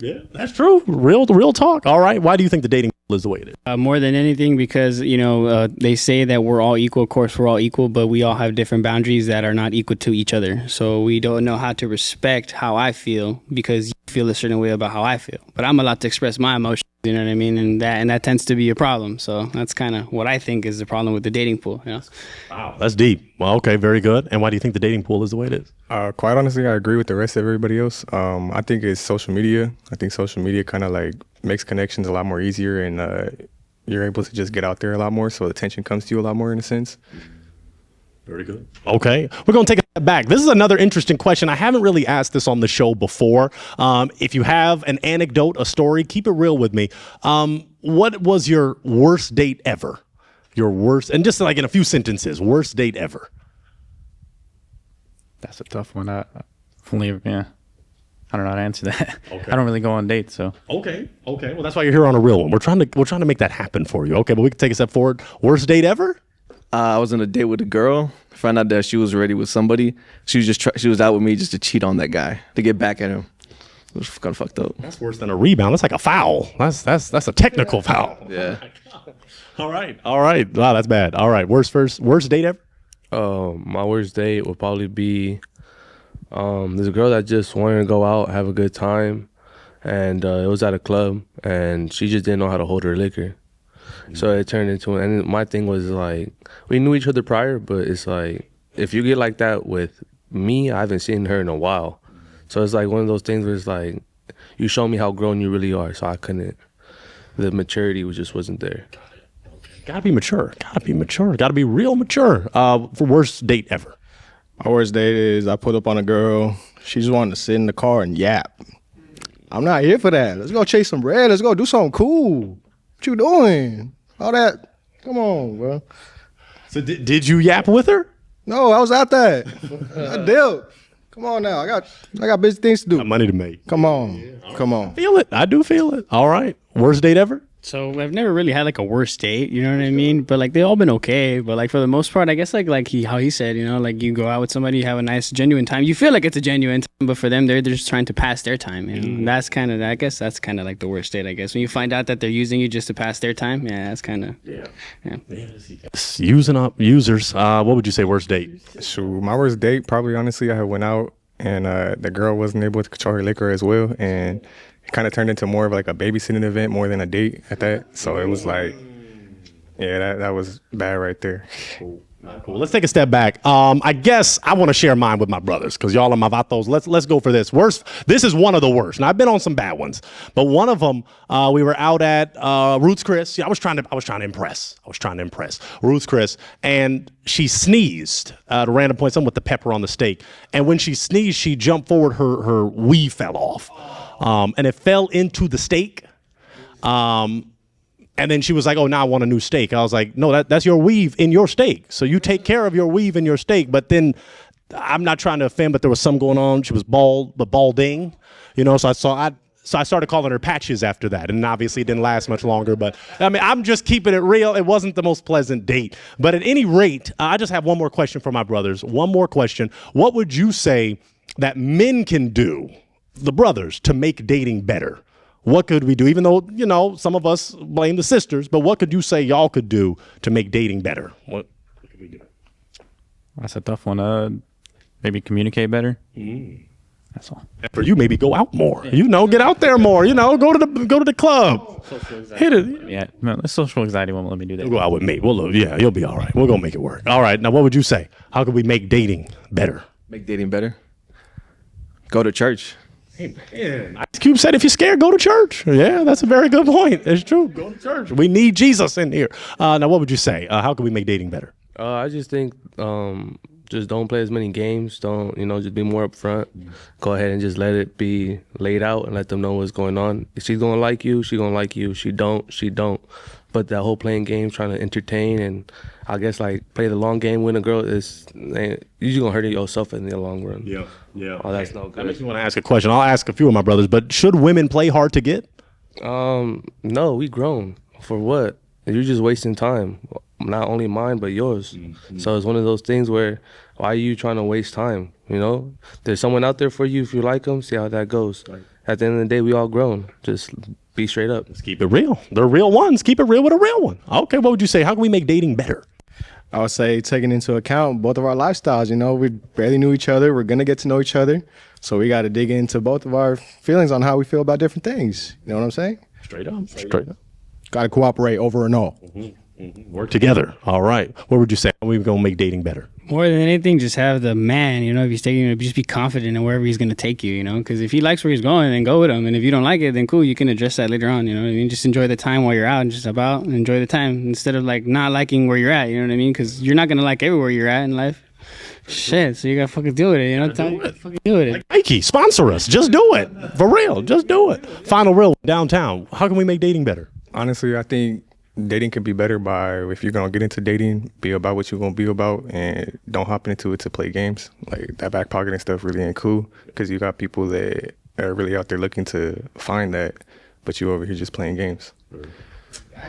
Yeah, that's true. Real talk. All right. Why do you think the dating pool is the way it is? More than anything, because they say that we're all equal. Of course, we're all equal, but we all have different boundaries that are not equal to each other. So we don't know how to respect how I feel because you feel a certain way about how I feel. But I'm allowed to express my emotions. You know what I mean? And that tends to be a problem. So that's kind of what I think is the problem with the dating pool. You know? Wow, that's deep. Well, okay, very good. And why do you think the dating pool is the way it is? Quite honestly, I agree with the rest of everybody else. I think it's social media. I think social media kind of like makes connections a lot more easier, and you're able to just get out there a lot more. So attention comes to you a lot more in a sense. Very good. Okay, we're going to take a step back. This is another interesting question. I haven't really asked this on the show before. If you have an anecdote, a story, keep it real with me. What was your worst date ever? Your worst, and just like in a few sentences, worst date ever. That's a tough one. I don't know how to answer that. Okay. I don't really go on dates, so. Okay. Well, that's why you're here on a real one. We're trying to make that happen for you. Okay, but we can take a step forward. Worst date ever? I was on a date with a girl. Found out that she was already with somebody. She was she was out with me just to cheat on that guy, to get back at him. It was kind of fucked up. That's worse than a rebound. That's like a foul. That's a technical foul. Yeah. All right. Wow, that's bad. All right. Worst date ever? My worst date would probably be there's a girl that just wanted to go out, have a good time, and it was at a club, and she just didn't know how to hold her liquor. So it turned into, and my thing was like, we knew each other prior, but it's like, if you get like that with me, I haven't seen her in a while. So it's like one of those things where it's like, you show me how grown you really are. So I couldn't, the maturity just wasn't there. Gotta be mature. Gotta be real mature. For worst date ever. My worst date is I put up on a girl. She just wanted to sit in the car and yap. I'm not here for that. Let's go chase some bread. Let's go do something cool. What you doing? All that. Come on, bro. So did you yap with her? No, I was out there. I did. Come on now. I got busy things to do. Got money to make. Come on. Come on. Feel it. I do feel it. All right. Worst date ever? So I've never really had like a worst date, you know what I mean? But like they all been okay. But like for the most part, I guess like how he said, you know, like you go out with somebody, you have a nice genuine time. You feel like it's a genuine time, but for them, they're just trying to pass their time. You know, and that's kind of, I guess that's kind of like the worst date. I guess when you find out that they're using you just to pass their time, yeah, that's kind of Using up users. What would you say worst date? Shoot, my worst date probably honestly I had went out and the girl wasn't able to control her liquor as well, and it kind of turned into more of like a babysitting event more than a date at that. So it was like, yeah, that was bad right there. Cool. Let's take a step back. I guess I want to share mine with my brothers because y'all are my vatos. Let's go for this. Worst. This is one of the worst. Now I've been on some bad ones, but one of them we were out at Ruth's Chris. Yeah, I was trying to impress Ruth's Chris, and she sneezed at a random point, something with the pepper on the steak. And when she sneezed, she jumped forward. Her weave fell off, and it fell into the steak. And then she was like, oh, now I want a new steak. I was like, no, that's your weave in your steak. So you take care of your weave in your steak. But then I'm not trying to offend, but there was some going on. She was bald, but balding, you know, so I started calling her Patches after that. And obviously it didn't last much longer. But I mean, I'm just keeping it real. It wasn't the most pleasant date. But at any rate, I just have one more question for my brothers. One more question. What would you say that men can do, the brothers, to make dating better? What could we do? Even though, you know, some of us blame the sisters, but what could you say y'all could do to make dating better? What could we do? That's a tough one. Maybe communicate better. That's all. And for you, maybe go out more. You know, get out there more. You know, go to the club. Hit it. Yeah, no, the social anxiety won't let me do that. Go out with me. Yeah, you'll be all right. We're gonna make it work. All right. Now, what would you say? How can we make dating better? Make dating better. Go to church. Hey, man. Ice Cube said, if you're scared, go to church. Yeah, that's a very good point. It's true. Go to church. We need Jesus in here. Now, what would you say? How can we make dating better? I just think just don't play as many games. Don't, just be more upfront. Go ahead and just let it be laid out and let them know what's going on. If she's going to like you, she's going to like you. She don't. But that whole playing games, trying to entertain and I guess like play the long game with a girl is you're just going to hurt yourself in the long run. Yeah. Oh, that's no good. That makes me want to ask a question. I'll ask a few of my brothers, but should women play hard to get? No, we grown. For what? You're just wasting time. Not only mine, but yours. So it's one of those things where, why are you trying to waste time? There's someone out there for you. If you like them, see how that goes. At the end of the day, we all grown. Just be straight up. Let's keep it real. They're real ones. Keep it real with a real one. Okay, what would you say? How can we make dating better? I would say taking into account both of our lifestyles. We barely knew each other. We're going to get to know each other. So we got to dig into both of our feelings on how we feel about different things. You know what I'm saying? Straight up. Got to cooperate over and all. Work together. All right. What would you say? How are we going to make dating better? More than anything, just have the man, if he's taking you, just be confident in wherever he's going to take you, because if he likes where he's going, then go with him. And if you don't like it, then cool, you can address that later on, Just enjoy the time while you're out and just about and enjoy the time instead of like not liking where you're at, you know what I mean? Because you're not going to like everywhere you're at in life. Shit, so you got to fucking deal with it, Fucking deal with it. Like Nike, sponsor us. Just do it. For real. Just do it. Final real downtown. How can we make dating better? Honestly, I think dating can be better by, if you're gonna get into dating, be about what you're gonna be about and don't hop into it to play games. Like that back pocketing stuff really ain't cool because you got people that are really out there looking to find that, but you over here just playing games.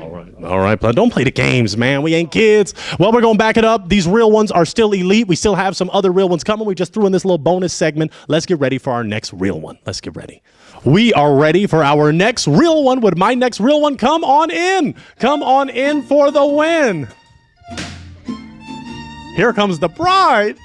All right, but don't play the games, man. We ain't kids. Well, we're going to back it up. These real ones are still elite. We still have some other real ones coming. We just threw in this little bonus segment. Let's get ready for our next real one. Let's get ready. We are ready for our next real one. Would my next real one come on in? Come on in for the win. Here comes the bride.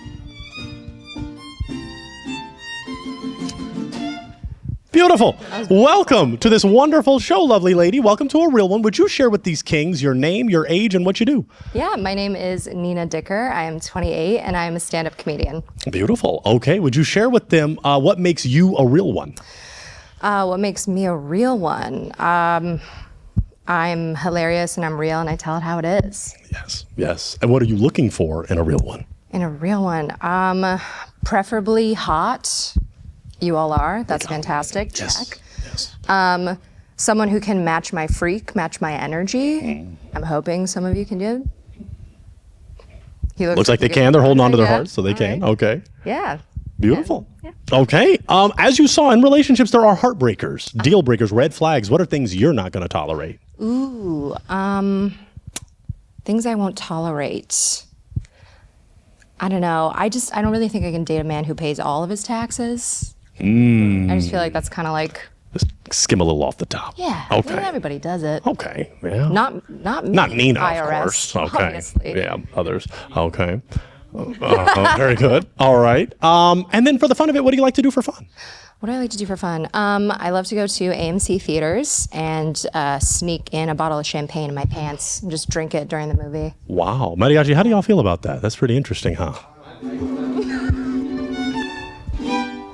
Beautiful. Welcome to this wonderful show, lovely lady. Welcome to a real one. Would you share with these kings your name, your age, and what you do? Yeah, my name is Nina Dicker. I am 28, and I am a stand-up comedian. Beautiful. Okay. Would you share with them what makes you a real one? What makes me a real one? I'm hilarious, and I'm real, and I tell it how it is. Yes. And what are you looking for in a real one? In a real one? Preferably hot. You all are. That's fantastic. Check. Yes. Someone who can match my freak, match my energy. I'm hoping some of you can do it. He looks like they can. They're holding on to their hearts, so they can. Right. Okay. Yeah. Beautiful. Yeah. Okay. As you saw in relationships, there are heartbreakers, deal breakers, red flags. What are things you're not going to tolerate? Ooh. Things I won't tolerate. I don't know. I don't really think I can date a man who pays all of his taxes. I just feel like that's kind of like... Just skim a little off the top. Yeah. Okay. I mean, everybody does it. Okay. Yeah. Not me. Not Nina, IRS, of course. Okay. Obviously. Yeah, others. Okay. Very good. All right. And then for the fun of it, what do you like to do for fun? What do I like to do for fun? I love to go to AMC theaters and sneak in a bottle of champagne in my pants and just drink it during the movie. Wow. Mariachi, how do y'all feel about that? That's pretty interesting, huh?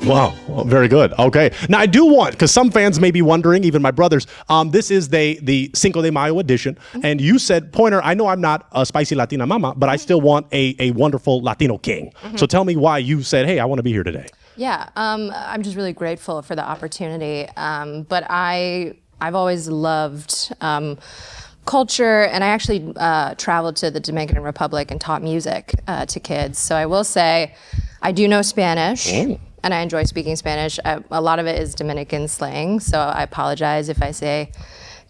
Wow. Well, very good. Okay. Now, I do want, because some fans may be wondering, even my brothers, this is the Cinco de Mayo edition. Mm-hmm. And you said, Pointer, I know I'm not a spicy Latina mama, but I still want a wonderful Latino king. Mm-hmm. So tell me why you said, hey, I want to be here today. Yeah. I'm just really grateful for the opportunity. But I've always loved culture, and I actually traveled to the Dominican Republic and taught music to kids. So I will say I do know Spanish. Oh. And I enjoy speaking Spanish. A lot of it is Dominican slang, so I apologize if I say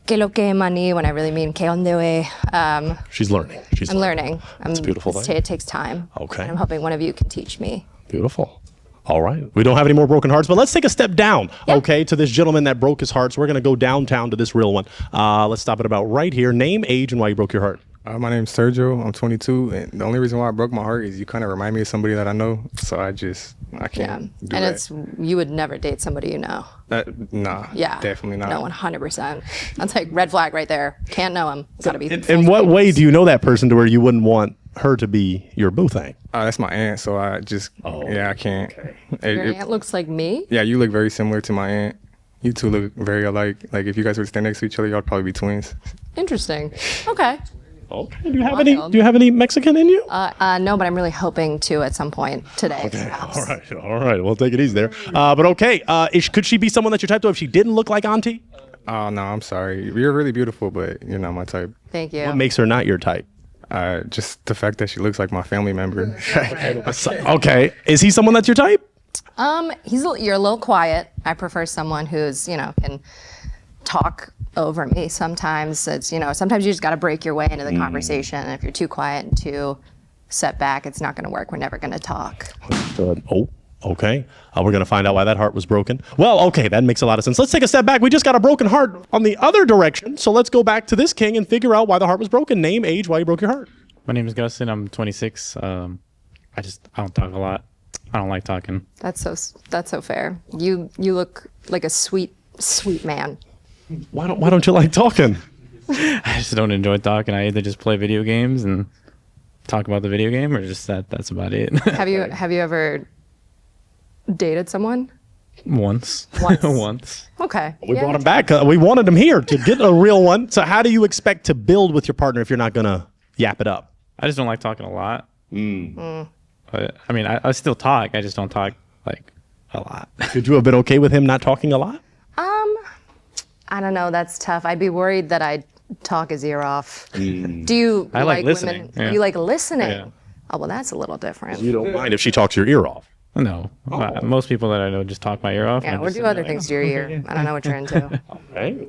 "que lo que mani" when I really mean "que onde." She's learning. I'm learning. It's a beautiful thing. It takes time. Okay. And I'm hoping one of you can teach me. Beautiful. All right. We don't have any more broken hearts, but let's take a step down, okay, to this gentleman that broke his heart. So we're going to go downtown to this real one. Let's stop it about right here. Name, age, and why you broke your heart. My name's Sergio. I'm 22, and the only reason why I broke my heart is you kind of remind me of somebody that I know. So I can't. Do And that. you would never date somebody you know. Nah. Yeah. Definitely not. No, 100%. That's like red flag right there. Can't know him. It's gotta be. In what way do you know that person to where you wouldn't want her to be your boo thing? That's my aunt, so I just I can't. Your aunt looks like me. Yeah, you look very similar to my aunt. You two look very alike. Like if you guys were to stand next to each other, y'all probably be twins. Interesting. Okay. Okay. Do you have any Mexican in you? No, but I'm really hoping to at some point today. Perhaps. All right. We'll take it easy there. But okay, could she be someone that you're type to if she didn't look like Auntie? Oh no, I'm sorry. You're really beautiful, but you're not my type. Thank you. What makes her not your type? Just the fact that she looks like my family member. Okay. Is he someone that's your type? You're a little quiet. I prefer someone who's, can talk over me. Sometimes it's, sometimes you just got to break your way into the conversation. And if you're too quiet and too set back, it's not going to work. We're never going to talk. Oh, okay. We're going to find out why that heart was broken. Well, okay, that makes a lot of sense. Let's take a step back. We just got a broken heart on the other direction. So let's go back to this king and figure out why the heart was broken. Name, age, why you broke your heart. My name is Gustin. I'm 26. I don't talk a lot. I don't like talking. That's so fair. You look like a sweet man. Why don't you like talking? I just don't enjoy talking. I either just play video games and talk about the video game, or just that's about it. Have you ever dated someone? Once. Once. Okay. We brought him back. We wanted him here to get a real one. So how do you expect to build with your partner if you're not gonna yap it up? I just don't like talking a lot. But, I mean, I still talk. I just don't talk like a lot. Could you have been okay with him not talking a lot? I don't know. That's tough. I'd be worried that I'd talk his ear off. Do you I like listening. women? Yeah. You like listening? Yeah. Oh, well, that's a little different. You don't mind if she talks your ear off? No. Most people that I know just talk my ear off. Yeah, and or just do other things to your ear. I don't know what you're into. Okay.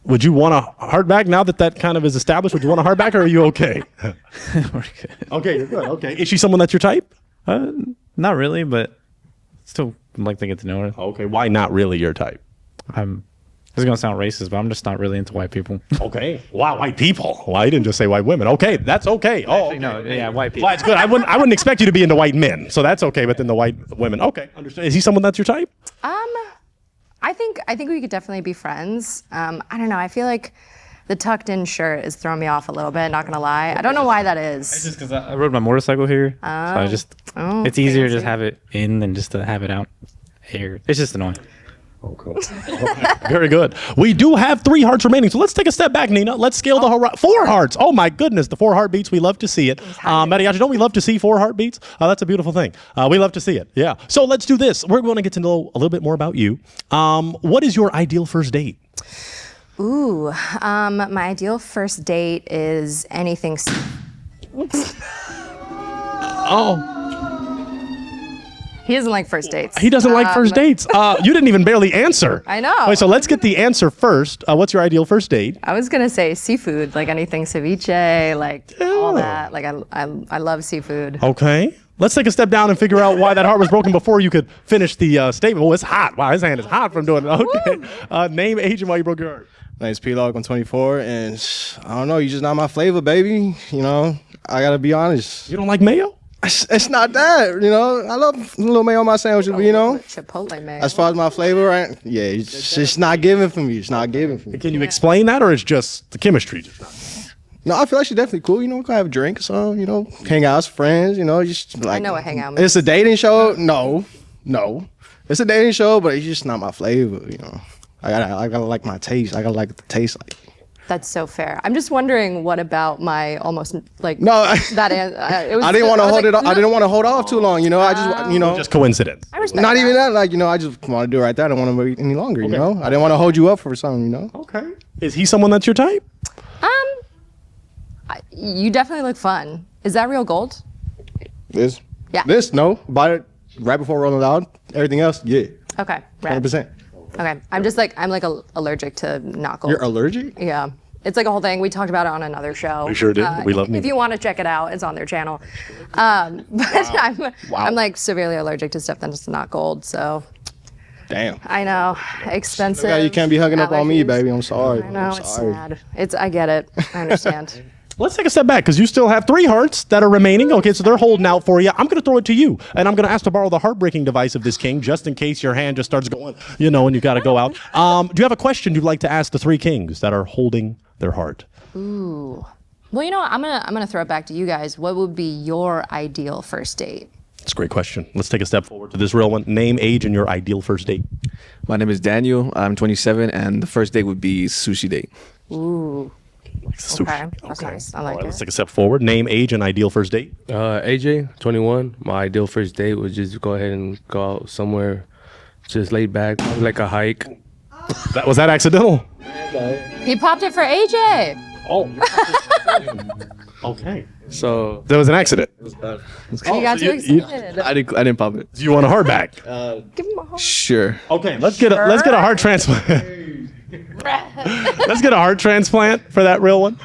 Would you want a heart back now that kind of is established? Would you want a heart back, or are you okay? We're good. Okay, you're good. Okay. Is she someone that's your type? Not really, but still like to get to know her. Okay. Why not really your type? This is gonna sound racist, but I'm just not really into white people. Okay. Wow, white people. Well, I didn't just say white women. Okay, that's okay. Oh, Actually, no, yeah, white people. well, that's good. I wouldn't expect you to be into white men, so that's okay. But then the white women. Okay, understood. Is he someone that's your type? I think we could definitely be friends. I don't know. I feel like the tucked in shirt is throwing me off a little bit. Not gonna lie. I don't know why that is. It's just because I rode my motorcycle here, so I just it's easier to just have it in than just to have it out here. It's just annoying. Okay. Very good. We do have 3 hearts remaining, so let's take a step back, Nina. Let's scale the 4 hearts. Oh my goodness, the 4 heartbbeats. We love to see it. Mariachi, don't we love to see 4 heartbeats? That's a beautiful thing. We love to see it. Yeah. So let's do this. We're going to get to know a little bit more about you. What is your ideal first date? Ooh, my ideal first date is anything. Oh. He doesn't like first dates. He doesn't like first dates. You didn't even barely answer. I know. Okay, so let's get the answer first. What's your ideal first date? I was gonna say seafood, like anything ceviche, like all that. Like I love seafood. Okay. Let's take a step down and figure out why that heart was broken before you could finish the statement. Oh, it's hot. Wow, his hand is hot from doing it. Okay. Name, age, and why you broke your heart. My name's P-Log, I'm 24, and I don't know, you just not my flavor, baby. You know, I gotta be honest. You don't like mayo? It's not that, you know. I love a little mayo on my sandwiches, but you know. Chipotle mayo. As far as my flavor, right? Yeah, it's just not giving for me. It's not giving for me. Can you explain that, or it's just the chemistry? No, I feel like she's definitely cool. You know, we can have a drink or something, you know, hang out as friends, you know, just like. I know what hang out means. It's a dating show? No. It's a dating show, but it's just not my flavor, you know. I gotta like my taste. I gotta like the taste like. That's so fair. I'm just wondering what about my almost like no that it was, I didn't want to hold like, it. I didn't want to hold off too long. You know, I just you know just coincidence. I respect not that. even that. Like you know, I just want to do it right there. I don't want to wait any longer. You know, I didn't want to hold you up for something. You know. Okay. Is he someone that's your type? You definitely look fun. Is that real gold? This. Yeah. This no. Bought it right before rolling out. Everything else, yeah. Okay. Rad. 100%. Okay. I'm like allergic to not gold. You're allergic? Yeah. It's like a whole thing. We talked about it on another show. We sure did. We love If you want to check it out, it's on their channel. But I'm like severely allergic to stuff that's not gold. So Damn. I know, expensive. Yeah, you can't be hugging up on me, allergies. baby. I'm sorry. I know, I'm it's sorry. sad. I get it. I understand. Let's take a step back because you still have 3 hearts that are remaining. Okay, so they're holding out for you. I'm going to throw it to you, and I'm going to ask to borrow the heartbreaking device of this king just in case your hand just starts going, and you got to go out. Do you have a question you'd like to ask the 3 kings that are holding their heart? Ooh. Well, I'm gonna throw it back to you guys. What would be your ideal first date? That's a great question. Let's take a step forward to this real one. Name, age, and your ideal first date. My name is Daniel. I'm 27, and the first date would be sushi date. Ooh. Sushi. Okay, that's nice. I like it. Let's take a step forward. Name, age, and ideal first date. AJ, 21. My ideal first date would just go ahead and go out somewhere, just laid back, like a hike. Was that accidental? He popped it for AJ. Oh. Okay. So there was an accident. He got too excited. I didn't pop it. Do you want a heart back? Give him a heart. Sure. Okay, let's get a heart transplant. Let's get a heart transplant for that real one.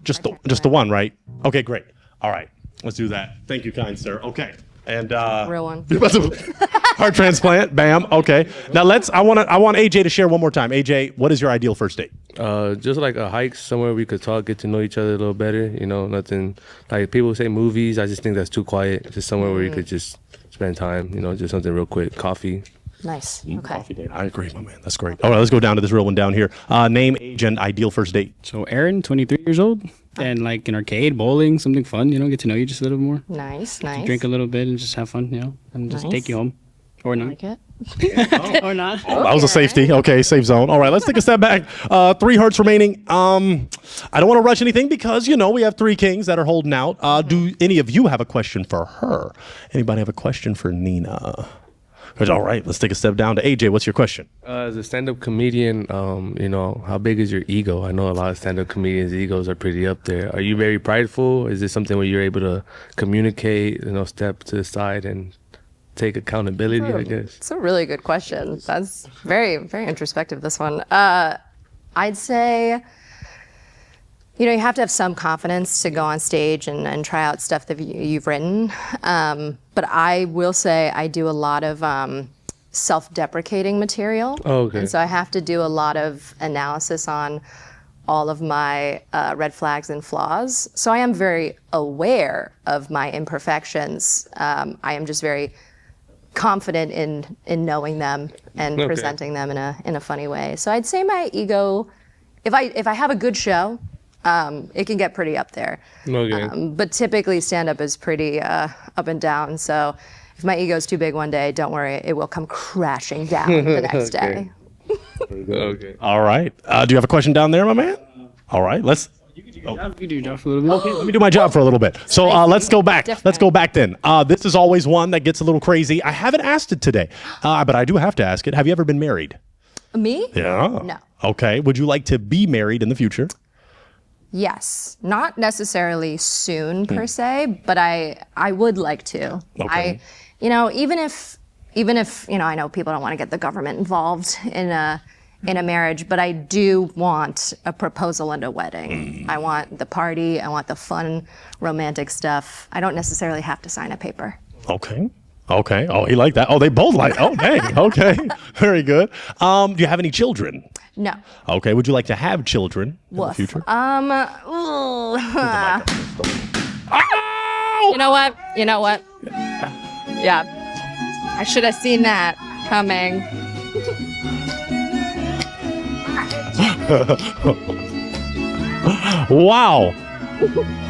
Just the one, right? Okay, great. All right, let's do that. Thank you, kind sir. Okay, and Real one. heart transplant. Bam. Okay. Now I want AJ to share one more time. AJ, what is your ideal first date? just like a hike somewhere we could talk, get to know each other a little better. Nothing like people say movies. I just think that's too quiet. Just somewhere where you could just spend time. Just something real quick. Coffee. Nice. Okay. Coffee date. I agree, my man. That's great. All right, let's go down to this real one down here. Name, age, and ideal first date. So Aaron, 23 years old, and like an arcade, bowling, something fun. Get to know you just a little more. Nice, nice. Drink a little bit and just have fun. And just Nice. take you home, or not. Like it. Or not. Oh, that was a safety. Okay, safe zone. All right, let's take a step back. 3 hearts remaining. I don't want to rush anything because, we have 3 kings that are holding out. Do any of you have a question for her? Anybody have a question for Nina? All right, let's take a step down to AJ. What's your question? As a stand-up comedian, how big is your ego? I know a lot of stand-up comedians' egos are pretty up there. Are you very prideful? Is this something where you're able to communicate, step to the side and take accountability, I guess? It's a really good question. That's very, very introspective, this one. I'd say, you have to have some confidence to go on stage and try out stuff that you've written. But I will say I do a lot of self-deprecating material. Oh, okay. And so I have to do a lot of analysis on all of my red flags and flaws. So I am very aware of my imperfections. I am just very confident in knowing them and Okay. presenting them in a funny way. So I'd say my ego, if I have a good show, it can get pretty up there. Okay. But typically stand-up is pretty up and down. So if my ego's too big one day, don't worry, it will come crashing down the next Okay. day. Okay. All right. Do you have a question down there, my man? All right, let's. You can do your job for a little bit. Okay, let me do my job for a little bit. So let's go back. Let's go back then. This is always one that gets a little crazy. I haven't asked it today, but I do have to ask it. Have you ever been married? Me? Yeah. No. Okay. Would you like to be married in the future? Yes. Not necessarily soon per se, but I would like to. Okay. Even if I know people don't want to get the government involved in a marriage, but I do want a proposal and a wedding. I want the party. I want the fun, romantic stuff. I don't necessarily have to sign a paper. Okay. Okay. Oh, he liked that. Oh, they both like. Oh, dang. Okay. Very good. Do you have any children? No. Okay. Would you like to have children in the Woof. future? Ooh. You know what? Yeah. I should have seen that coming. Wow.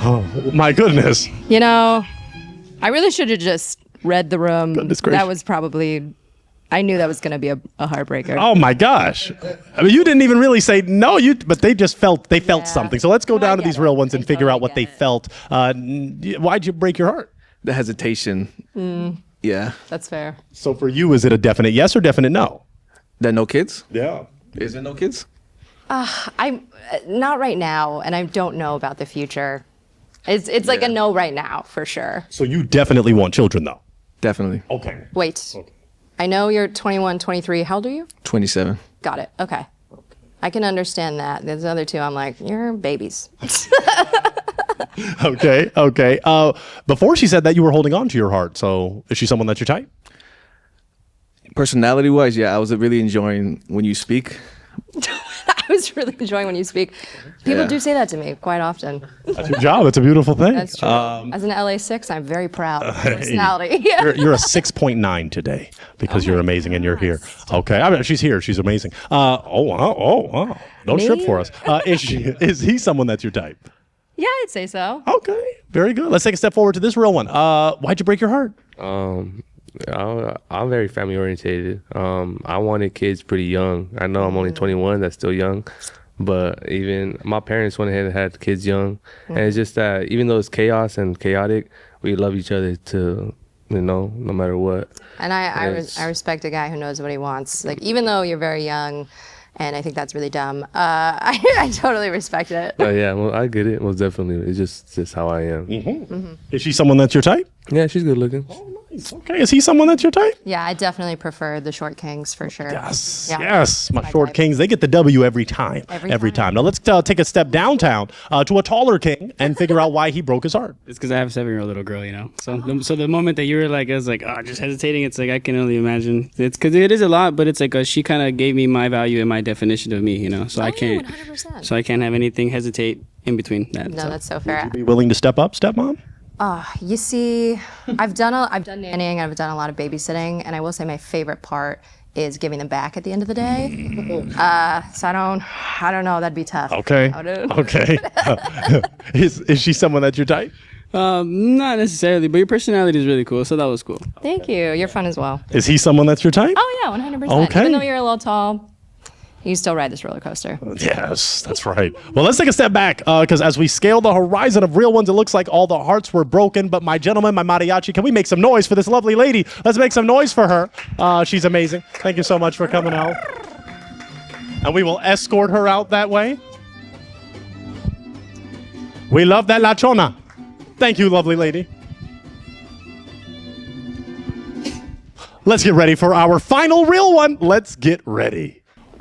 Oh, my goodness. I really should have just read the room. Goodness gracious. That was probably, I knew that was going to be a heartbreaker. Oh my gosh. I mean, you didn't even really say no, but they just felt something. So let's go down to these real ones and figure out what they felt. Why'd you break your heart? The hesitation. Yeah. That's fair. So for you, is it a definite yes or definite no? That no kids? Yeah. Is it no kids? I'm not right now, and I don't know about the future. It's like a no right now for sure. So you definitely want children though? Definitely. Okay. Wait. I know you're 21, 23. How old are you? 27. Got it. Okay. I can understand that. There's the other two. I'm like, you're babies. Okay. Before she said that, you were holding on to your heart. So is she someone that's your type? Personality-wise, yeah, I was really enjoying when you speak. I was really enjoying when you speak. People Yeah. do say that to me quite often. That's your job. It's a beautiful thing. That's true. As an LA6, I'm very proud of my personality. Yeah. You're a 6.9 today because you're amazing and you're here. Okay. I mean, she's here. She's amazing. Wow. Don't trip Me? for us. Is he someone that's your type? Yeah, I'd say so. Okay. Very good. Let's take a step forward to this real one. Why'd you break your heart? I'm very family orientated. I wanted kids pretty young. I know I'm only 21. That's still young. But even my parents went ahead and had kids young. And it's just that even though it's chaos and chaotic, we love each other to, no matter what. And I respect a guy who knows what he wants. Like, even though you're very young, and I think that's really dumb, I totally respect it. Yeah, well, I get it. Most definitely. It's just how I am. Is she someone that's your type? Yeah, she's good looking. Okay. Is he someone that's your type? Yeah, I definitely prefer the short kings for sure. Yes. Yeah. Yes. My short kings, they get the W every time. Every time. Now let's take a step downtown to a taller king and figure out why he broke his heart. It's because I have a 7-year-old little girl, you know. So the moment that you were like, I was like, oh, just hesitating. It's like I can only imagine. It's because it is a lot, but it's like she kind of gave me my value and my definition of me, you know. So I can't. 100%. So I can't have anything hesitate in between that. No, that's so fair. Be willing to step up, stepmom? You see, I've done nannying, I've done a lot of babysitting, and I will say my favorite part is giving them back at the end of the day. So I don't know, that'd be tough. Okay. Okay. Is she someone that's your type? Not necessarily, but your personality is really cool, so that was cool. Thank you. You're fun as well. Is he someone that's your type? Oh yeah, 100%. Okay. Even though you're a little tall, you still ride this roller coaster. Yes, that's right. Well, let's take a step back because as we scale the horizon of real ones, it looks like all the hearts were broken. But my gentleman, my mariachi, can we make some noise for this lovely lady? Let's make some noise for her. She's amazing. Thank you so much for coming out. And we will escort her out that way. We love that La Chona. Thank you, lovely lady. Let's get ready for our final real one. Let's get ready.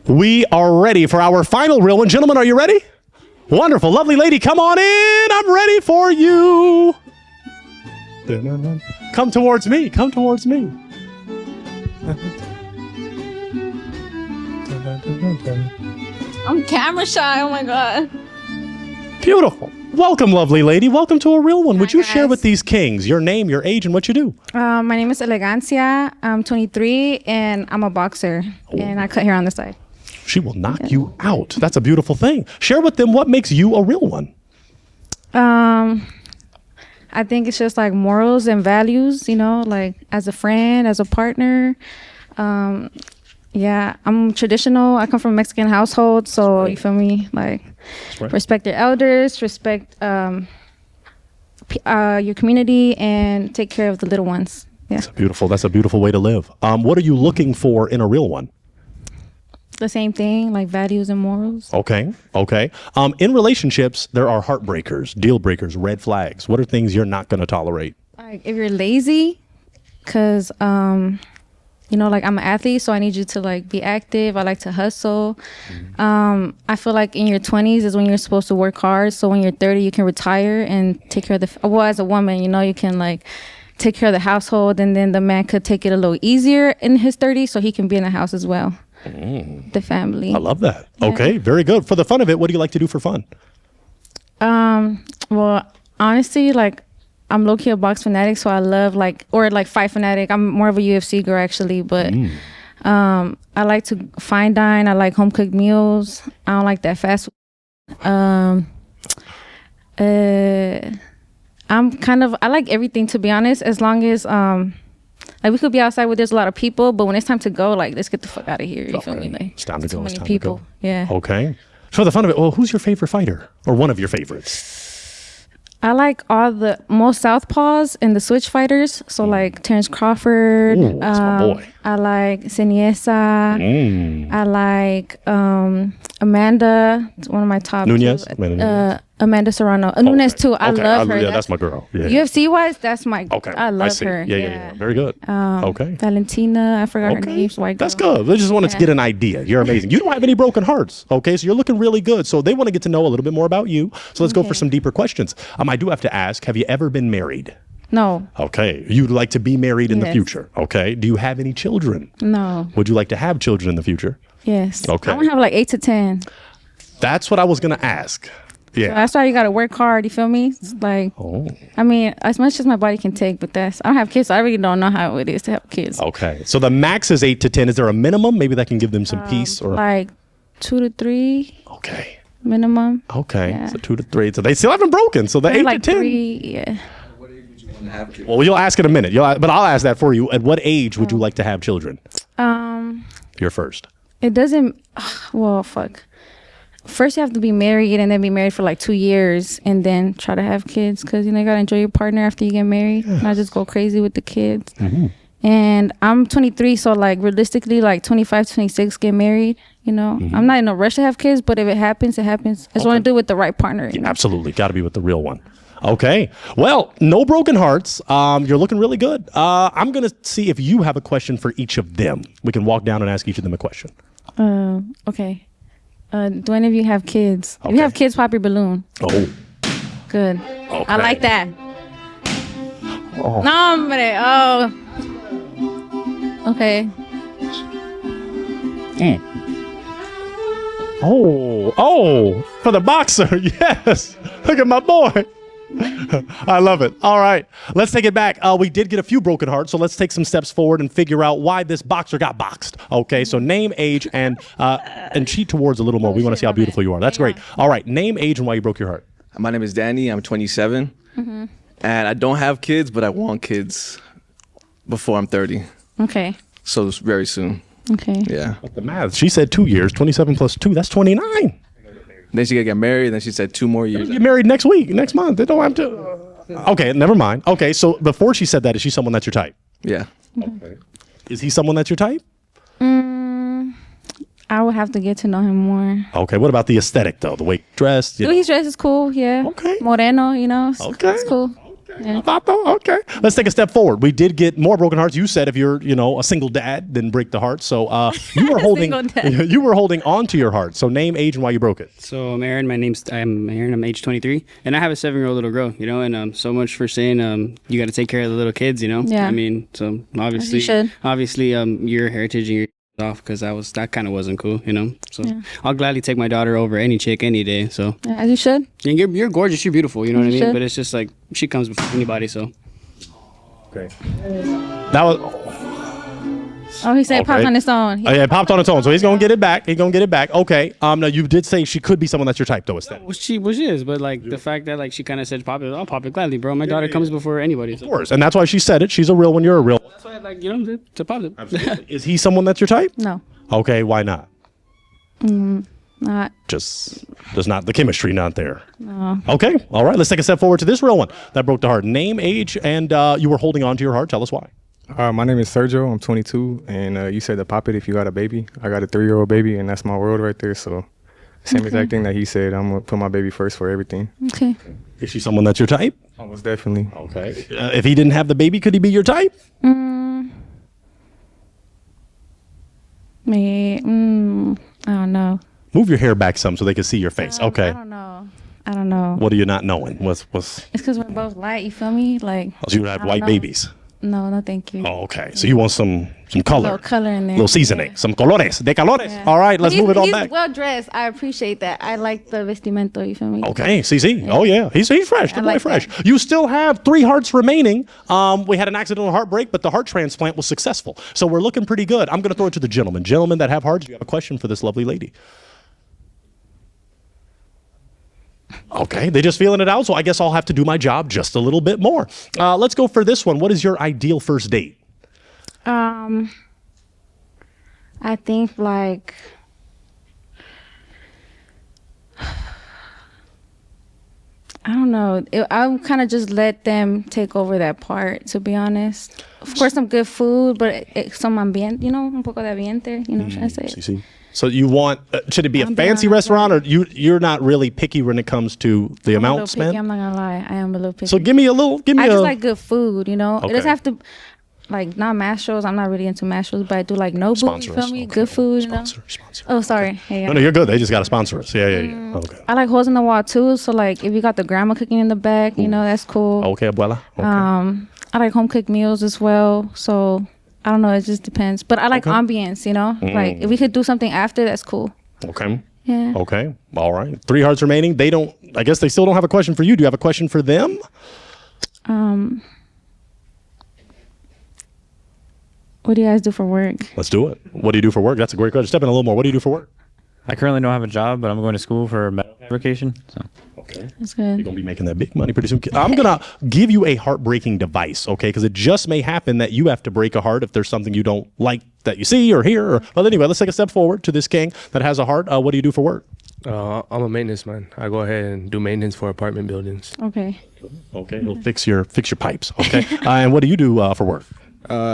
We are ready for our final real one. Gentlemen, are you ready? Wonderful. Lovely lady, come on in. I'm ready for you. Come towards me. Come towards me. I'm camera shy. Oh my God. Beautiful. Welcome, lovely lady. Welcome to a real one. Would you share with these kings your name, your age, and what you do? My name is Elegancia. I'm 23 and I'm a boxer. And I cut hair on the side. She will knock you out. That's a beautiful thing. Share with them what makes you a real one. I think it's just like morals and values, you know, like as a friend, as a partner. Yeah, I'm traditional. I come from a Mexican household, so you feel me? Like respect your elders, respect your community, and take care of the little ones. Yeah, That's a beautiful way to live. What are you looking for in a real one? the same thing, like values and morals. Okay. In relationships, there are heartbreakers, deal breakers, red flags. What are things you're not going to tolerate? Like if you're lazy, because you know, like I'm an athlete, so I need you to like be active. I like to hustle. I feel like in your 20s is when you're supposed to work hard. So when you're 30, you can retire and take care of as a woman, you know, you can like take care of the household, and then the man could take it a little easier in his 30s so he can be in the house as well. The family. I love that. Yeah. Okay, very good. For the fun of it, what do you like to do for fun? Well, honestly, like I'm low-key a box fanatic, so I love fight fanatic. I'm more of a UFC girl actually, but I like to fine dine. I like home-cooked meals. I don't like that fast food. I like everything, to be honest, as long as like we could be outside where there's a lot of people, but when it's time to go, like let's get the fuck out of here. You feel me? Like it's time to go. Too many people. Yeah. Okay. For the fun of it, well, who's your favorite fighter or one of your favorites? I like most southpaws and the switch fighters. So like Terrence Crawford. Ooh, that's my boy. I like Seniesa. I like Amanda. It's one of my top. Nunez. Amanda Serrano. Nunes too. I love her. Yeah, that's my girl. Yeah. UFC wise, that's my. Okay. I love her. Yeah. Very good. Okay. Valentina. I forgot her name. White girl. That's good. I just wanted to get an idea. You're amazing. You don't have any broken hearts. Okay. So you're looking really good. So they want to get to know a little bit more about you. So let's go for some deeper questions. I do have to ask, have you ever been married? No. Okay. You'd like to be married in the Yes. future. Okay. Do you have any children? No. Would you like to have children in the future? Yes. Okay. I want to have like 8 to 10. That's what I was going to ask. So Yeah. that's why you got to work hard. You feel me? It's like, I mean, as much as my body can take, but I don't have kids, so I really don't know how it is to have kids. Okay. So the max is 8 to 10. Is there a minimum? Maybe that can give them some peace or. Like 2 to 3. Okay. Minimum. Okay. Yeah. So 2 to 3. So they still haven't broken. So the 8 like to 10. 3, yeah. Well, you'll ask in a minute. But I'll ask that for you. At what age would you like to have children? Your first. It doesn't. Well, fuck. First, you have to be married and then be married for like 2 years and then try to have kids because you gotta enjoy your partner after you get married. Not just go crazy with the kids. And I'm 23, so like realistically, like 25, 26, get married. I'm not in a rush to have kids, but if it happens, it happens. I just want to do it with the right partner. Absolutely. Got to be with the real one. Okay. Well, no broken hearts. You're looking really good. I'm going to see if you have a question for each of them. We can walk down and ask each of them a question. Okay. Do any of you have kids? If you have kids, pop your balloon. Oh. Good. Okay. I like that. Oh. No, hombre. Oh. Okay. Oh, for the boxer. Yes. Look at my boy. I love it. All right. Let's take it back. We did get a few broken hearts, so let's take some steps forward and figure out why this boxer got boxed. Okay, so name, age, and cheat towards a little more. We want to see how beautiful you are. That's great. All right, name, age, and why you broke your heart. My name is Danny. I'm 27. And I don't have kids, but I want kids before I'm 30. Okay. So it's very soon. Okay. Yeah. What the math? She said 2 years. 27 plus 2, that's 29. Then she got to get married. Then she said 2 more years. Get married next week, next month. They don't have to. Okay, never mind. Okay, so before she said that, is she someone that's your type? Yeah. Okay. Is he someone that's your type? I would have to get to know him more. Okay, what about the aesthetic, though? The way he dressed? The way he's dressed is cool, yeah. Okay. Moreno, Okay. It's cool. Yeah. Okay. Let's take a step forward. We did get more broken hearts. You said if you're, a single dad, then break the heart. So you were holding you were holding on to your heart. So name, age, and why you broke it. So I'm Aaron. I'm Aaron. I'm age 23, and I have a 7-year-old little girl. And so much for saying you got to take care of the little kids. Yeah. I mean, so obviously, you should. your heritage and your off because that kind of wasn't cool. So Yeah. I'll gladly take my daughter over any chick any day. So Yeah, as you should. and you're gorgeous. You're beautiful. You know what I You mean? should. But it's just like she comes before anybody. So. Okay. That was. Oh, he said it popped on its own. Yeah, it popped on its own. So he's gonna get it back. Okay. Now you did say she could be someone that's your type, though. Instead. Well, she is, but like the fact that like she kind of said pop it, I'll pop it gladly, bro. My daughter comes before anybody. So. Of course, and that's why she said it. She's a real one. You're a real one. That's why I like to pop it. Is he someone that's your type? No. Okay, why not? Not. Just there's not the chemistry not there. No. Okay, all right. Let's take a step forward to this real one that broke the heart. Name, age, and you were holding on to your heart. Tell us why. My name is Sergio. I'm 22, and you said to pop it if you got a baby. I got a 3-year-old baby, and that's my world right there. So same exact thing that he said. I'm gonna put my baby first for everything. Okay. Is she someone that's your type? Almost definitely. Okay. If he didn't have the baby, could he be your type? Me. I don't know. Move your hair back some so they can see your face. Okay. I don't know. What are you not knowing? What's It's because we're both light. You feel me? Like. so you would have I don't white know. babies. No, thank you. Oh, okay. So you want some color. little color in there. Little seasoning. Some colores. De colores. Yeah. All right, let's move it on he's back. well dressed. I appreciate that. I like the vestimento. You feel me? Okay, CC. Oh yeah, he's fresh. The boy like fresh. You still have 3 hearts remaining. We had an accidental heartbreak, but the heart transplant was successful. So we're looking pretty good. I'm going to throw it to the gentlemen. Gentlemen that have hearts, you have a question for this lovely lady. Okay, they just feeling it out, so I guess I'll have to do my job just a little bit more. Let's go for this one. What is your ideal first date? I think like I don't know. I kind of just let them take over that part, to be honest. Of course, some good food, but some ambiente, un poco de ambiente, what I'm trying to say? CC. So you want, should it be a fancy restaurant, or you're not really picky when it comes to the amount spent? I'm not gonna lie, I am a little picky. So give me I just like good food, It Okay. doesn't have to. like not mass shows. I'm not really into mass shows, but I do like Nobu. Sponsor You feel us, me? okay. Good food, you know. Sponsor. Oh, sorry. Hey, No, you're good. They just got to sponsor us. Yeah. Okay. I like holes in the wall too. So like if you got the grandma cooking in the back, you know, that's cool. Okay, abuela. Okay. I like home cooked meals as well. So I don't know. It just depends. But I like ambience. You know, like if we could do something after, that's cool. Okay. Yeah. Okay. All right. 3 hearts remaining. They don't. I guess they still don't have a question for you. Do you have a question for them? What do you guys do for work? Let's do it. What do you do for work? That's a great question. Step in a little more. What do you do for work? I currently don't have a job, but I'm going to school for metal fabrication. So. Okay. That's good. You're going to be making that big money pretty soon. I'm going to give you a heartbreaking device, okay? Because it just may happen that you have to break a heart if there's something you don't like that you see or hear. Well, anyway, let's take a step forward to this king that has a heart. What do you do for work? I'm a maintenance man. I go ahead and do maintenance for apartment buildings. Okay. Okay. You'll fix your pipes, okay? And what do you do for work?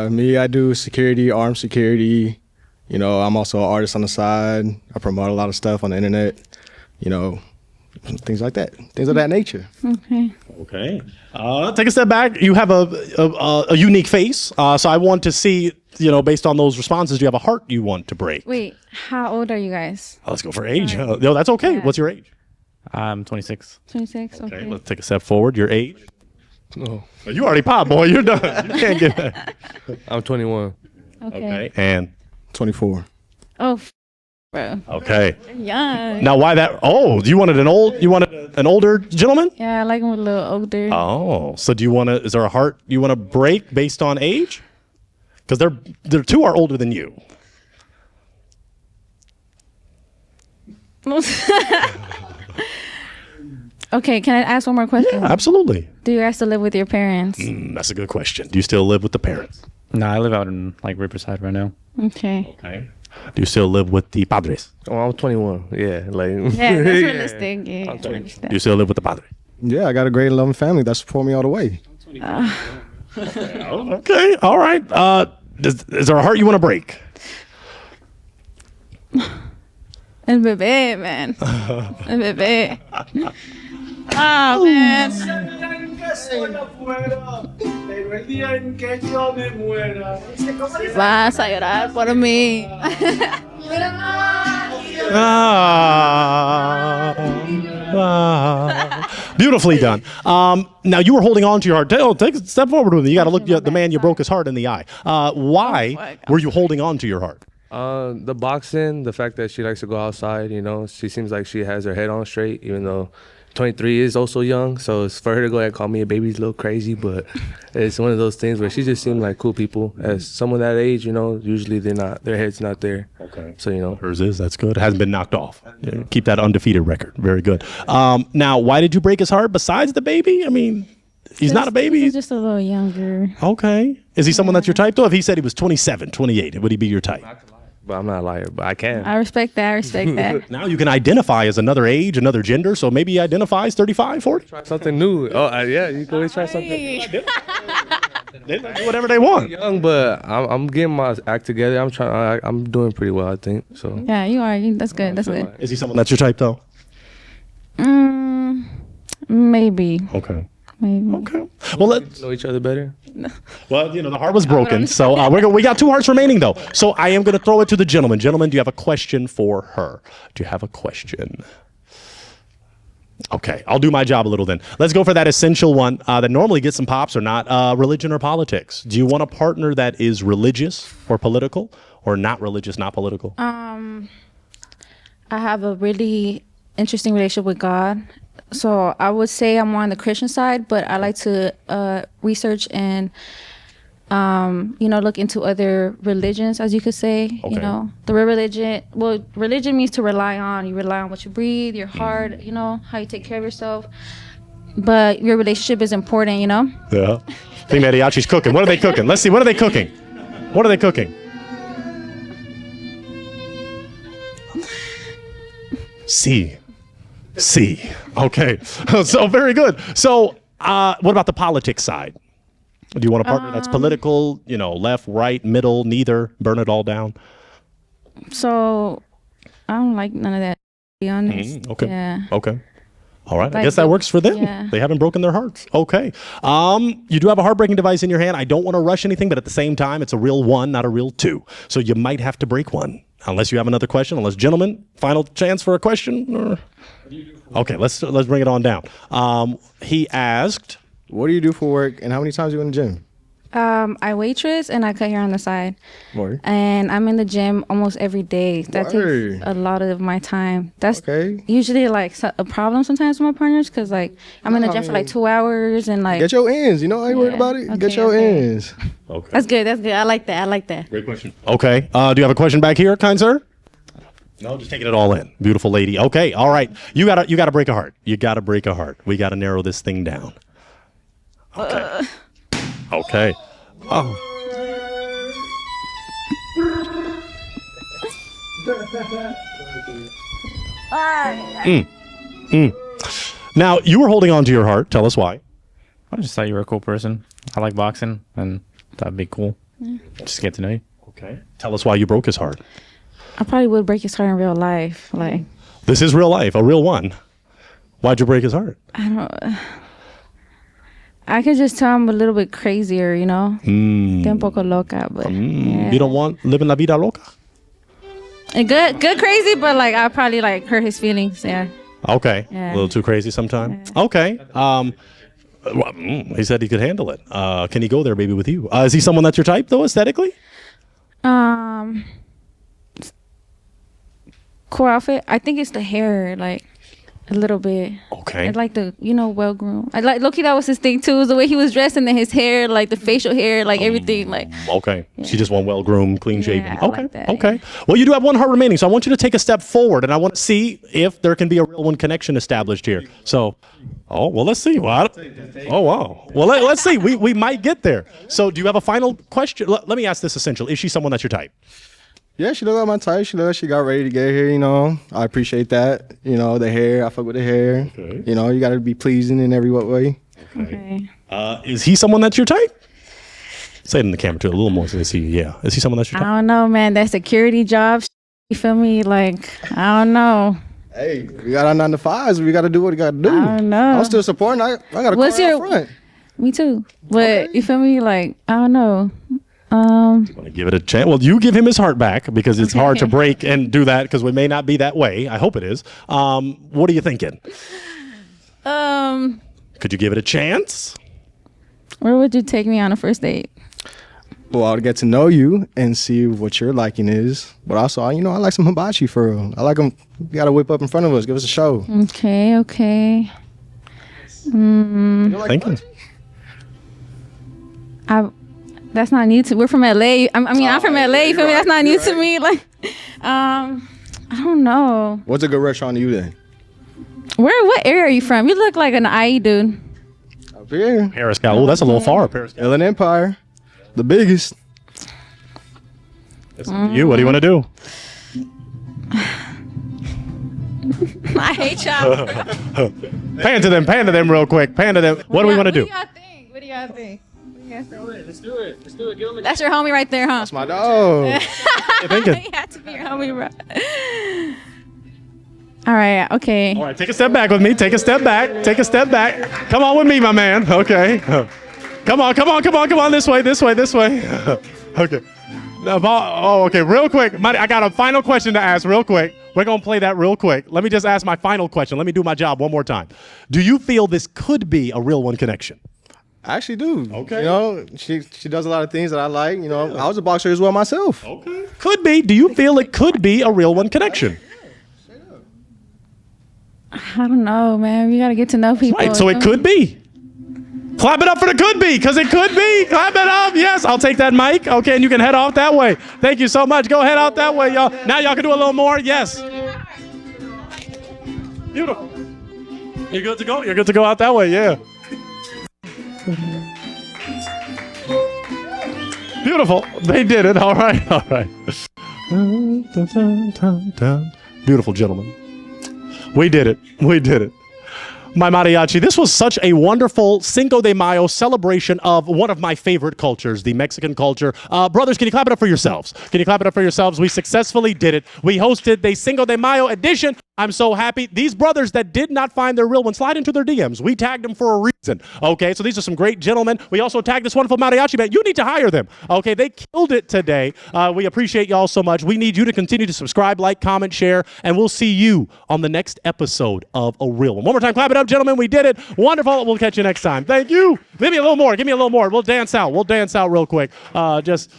Me, I do security, armed security. You know, I'm also an artist on the side. I promote a lot of stuff on the internet. You know, things like that. Things of that nature. Okay. Okay. Take a step back. You have a unique face. So I want to see, you know, based on those responses, do you have a heart you want to break? Wait, how old are you guys? Let's go for age. No, that's okay. Yeah. What's your age? I'm 26. 26. Okay. Let's take a step forward. Your age? Oh, You already popped, boy. You're done. You can't get that. I'm 21. Okay. And 24. Oh, bro. okay. Young. Now, why that? Oh, you wanted an older gentleman? Yeah, I like them a little older. Oh, so do you want to? Is there a heart you want to break based on age? Because they're 2 are older than you. Okay, can I ask one more question? Yeah, absolutely. Do you guys still live with your parents? That's a good question. Do you still live with the parents? No, I live out in like Riverside right now. Okay. Okay. Do you still live with the padres? Oh, I'm 21. Yeah, like. Yeah, that's realistic. Yeah, I understand. Do you still live with the padres? Yeah, I got a great and loving family that support me all the way. Okay. All right. Is there a heart you want to break? El bebé, man. El bebé. Oh, man. Vas a llorar por mí. Beautifully done. Now you were holding on to your heart. Take a step forward with me. You got to look the man you broke his heart in the eye. Why were you holding on to your heart? The boxing, the fact that she likes to go outside, you know, she seems like she has her head on straight, even though 23 is also young. So it's for her to go ahead and call me a baby's a little crazy, but it's one of those things where she just seemed like cool people. As someone that age, you know, usually their head's not there. Okay. So, you know. Hers is. That's good. Hasn't been knocked off. Yeah, keep that undefeated record. Very good. Now, why did you break his heart besides the baby? I mean, he's not a baby. He's just a little younger. Okay. Is he someone that's your type, though? If he said he was 27, 28, would he be your type? But I'm not a liar, but I can. I respect that. I respect that. Now you can identify as another age, another gender, so maybe he identifies 35, 40. Try something new. Oh, yeah, you can always try something. They let do whatever they want. Young, but I'm getting my act together. I'm doing pretty well, I think. So. Yeah, you are. That's good. That's good. Is he someone that's your type, though? Maybe. Okay. Maybe. Okay. Well, let's know each other better. Well, you know, the heart was broken, so we got 2 hearts remaining, though. So I am going to throw it to the gentleman. Gentlemen, do you have a question for her? Do you have a question? Okay, I'll do my job a little then. Let's go for that essential one that normally gets some pops or not. Religion or politics? Do you want a partner that is religious or political, or not religious, not political? I have a really interesting relationship with God. So I would say I'm more on the Christian side, but I like to research and look into other religions, as you could say. Okay. You know, the real religion. Well, religion means to rely on. You rely on what you breathe, your heart. You know, how you take care of yourself. But your relationship is important. You know. Yeah. I think Mariachi's cooking. What are they cooking? Let's see. What are they cooking? What are they cooking? See. Okay. So very good. So what about the politics side? Do you want a partner that's political, you know, left, right, middle, neither, burn it all down? So I don't like none of that, to be honest. Okay. Yeah. Okay. All right, I Like guess that the- works for them. yeah. They haven't broken their hearts. Okay. You do have a heartbreaking device in your hand. I don't want to rush anything, but at the same time, it's a real 1, not a real 2. So you might have to break one, unless you have another question. Unless, gentlemen, final chance for a question. Or... Okay, let's bring it on down. He asked, "What do you do for work, and how many times are you in the gym?" I waitress and I cut hair on the side. Word. And I'm in the gym almost every day. That Word. takes a lot of my time. That's Okay. usually like a problem sometimes with my partners because like I'm in the gym for like 2 hours and like Get your ends. You know, I ain't worried about it. Get your ends. Okay. That's good. That's good. I like that. I like that. Great question. Okay. Do you have a question back here, kind sir? No, just taking it all in. Beautiful lady. Okay. All right. You gotta break a heart. You gotta break a heart. We gotta narrow this thing down. Okay. Okay. Oh. Now, you were holding on to your heart. Tell us why. I just thought you were a cool person. I like boxing, and that'd be cool. Just get to know you. Okay. Tell us why you broke his heart. I probably would break his heart in real life. Like This is real life, a real one. Why'd you break his heart? I don't. I could just tell I'm a little bit crazier, you know. Que un poco loca, but yeah. You don't want living la vida loca? And good crazy, but like I probably like hurt his feelings. Yeah. Okay. Yeah. A little too crazy sometime. Okay. He said he could handle it. Can he go there, baby, with you? Is he someone that's your type, though, aesthetically? Cool outfit. I think it's the hair, like a little bit. Okay. I like the, well groomed. I like Loki. That was his thing too. Was the way he was dressed and then his hair, like the facial hair, like everything, like. Okay. She just want well-groomed, clean-shaven. Yeah, I Okay. like that, Okay. Well, you do have one heart remaining, so I want you to take a step forward, and I want to see if there can be a real one connection established here. So, let's see. Well, wow. Well, let's see. We might get there. So, do you have a final question? Let me ask this essential. Is she someone that's your type? Yeah, she look like my type. She got ready to get here, I appreciate that. The hair, I fuck with the hair. Okay. You got to be pleasing in every way. Okay. Is he someone that's your type? Say it in the camera too, a little more so they see you. Yeah. Is he someone that's your I type? don't know, man. That security job. You feel me? Like I don't know. Hey, we got our 9 to 5s. We got to do what we got to do. I don't know. I'm still supporting. I got a What's car your- out front. Me too. But you feel me? Like I don't know. Want to give it a chance? Well, you give him his heart back because it's hard to break and do that because we may not be that way. I hope it is. What are you thinking? Could you give it a chance? Where would you take me on a first date? Well, I'll get to know you and see what your liking is. But also, I like some hibachi for real. I like them. You got to whip up in front of us. Give us a show. Okay. Thinking. That's not new to. We're from LA. I'm from LA. You feel me? That's not new to me. Like, I don't know. What's a good restaurant to you then? What area are you from? You look like an IE dude. Up here. Paris Gal. Oh, that's a little far. Paris Gal. Inland Empire. The biggest. You, what do you want to do? I hate y'all. Pan to them real quick. Pan to them. What do we want to do? What do y'all think? Let's do it. Give him That's your homie right there, huh? That's my dog. You thinking? You have to be your homie, bro. All right. Okay. All right, take a step back with me. Take a step back. Take a step back. Come on with me, my man. Okay. Come on. This way. Okay. Okay, real quick. I got a final question to ask real quick. We're going to play that real quick. Let me just ask my final question. Let me do my job one more time. Do you feel this could be a real one connection? I actually do. Okay. She does a lot of things that I like. I was a boxer as well myself. Okay. Could be. Do you feel it could be a real one connection? I don't know, man. We gotta get to know people. Right, so it could be. Clap it up for the could be, because it could be. Clap it up. Yes, I'll take that mic. Okay, and you can head off that way. Thank you so much. Go head out that way, y'all. Now y'all can do a little more. Yes. Beautiful. You're good to go? You're good to go out that way, yeah. Beautiful. They did it. All right. Beautiful, gentlemen. We did it. My mariachi, this was such a wonderful Cinco de Mayo celebration of one of my favorite cultures, the Mexican culture. Brothers, can you clap it up for yourselves? We successfully did it. We hosted the Cinco de Mayo edition I'm so happy. These brothers that did not find their real one, slide into their DMs. We tagged them for a reason. Okay, so these are some great gentlemen. We also tagged this wonderful mariachi band. You need to hire them. Okay, they killed it today. We appreciate y'all so much. We need you to continue to subscribe, like, comment, share, and we'll see you on the next episode of A Real One. One more time, clap it up, gentlemen. We did it. Wonderful. We'll catch you next time. Thank you. Give me a little more. Give me a little more. We'll dance out. We'll dance out real quick. Just...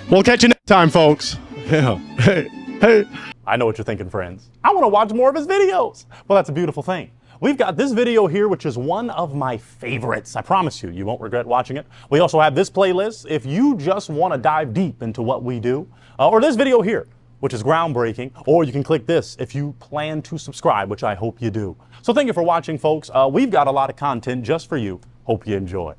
We'll catch you next time, folks. Yeah. Hey, hey. I know what you're thinking, friends. I want to watch more of his videos. Well, that's a beautiful thing. We've got this video here, which is one of my favorites. I promise you, you won't regret watching it. We also have this playlist if you just want to dive deep into what we do. Or this video here, which is groundbreaking. Or you can click this if you plan to subscribe, which I hope you do. So thank you for watching, folks. We've got a lot of content just for you. Hope you enjoy.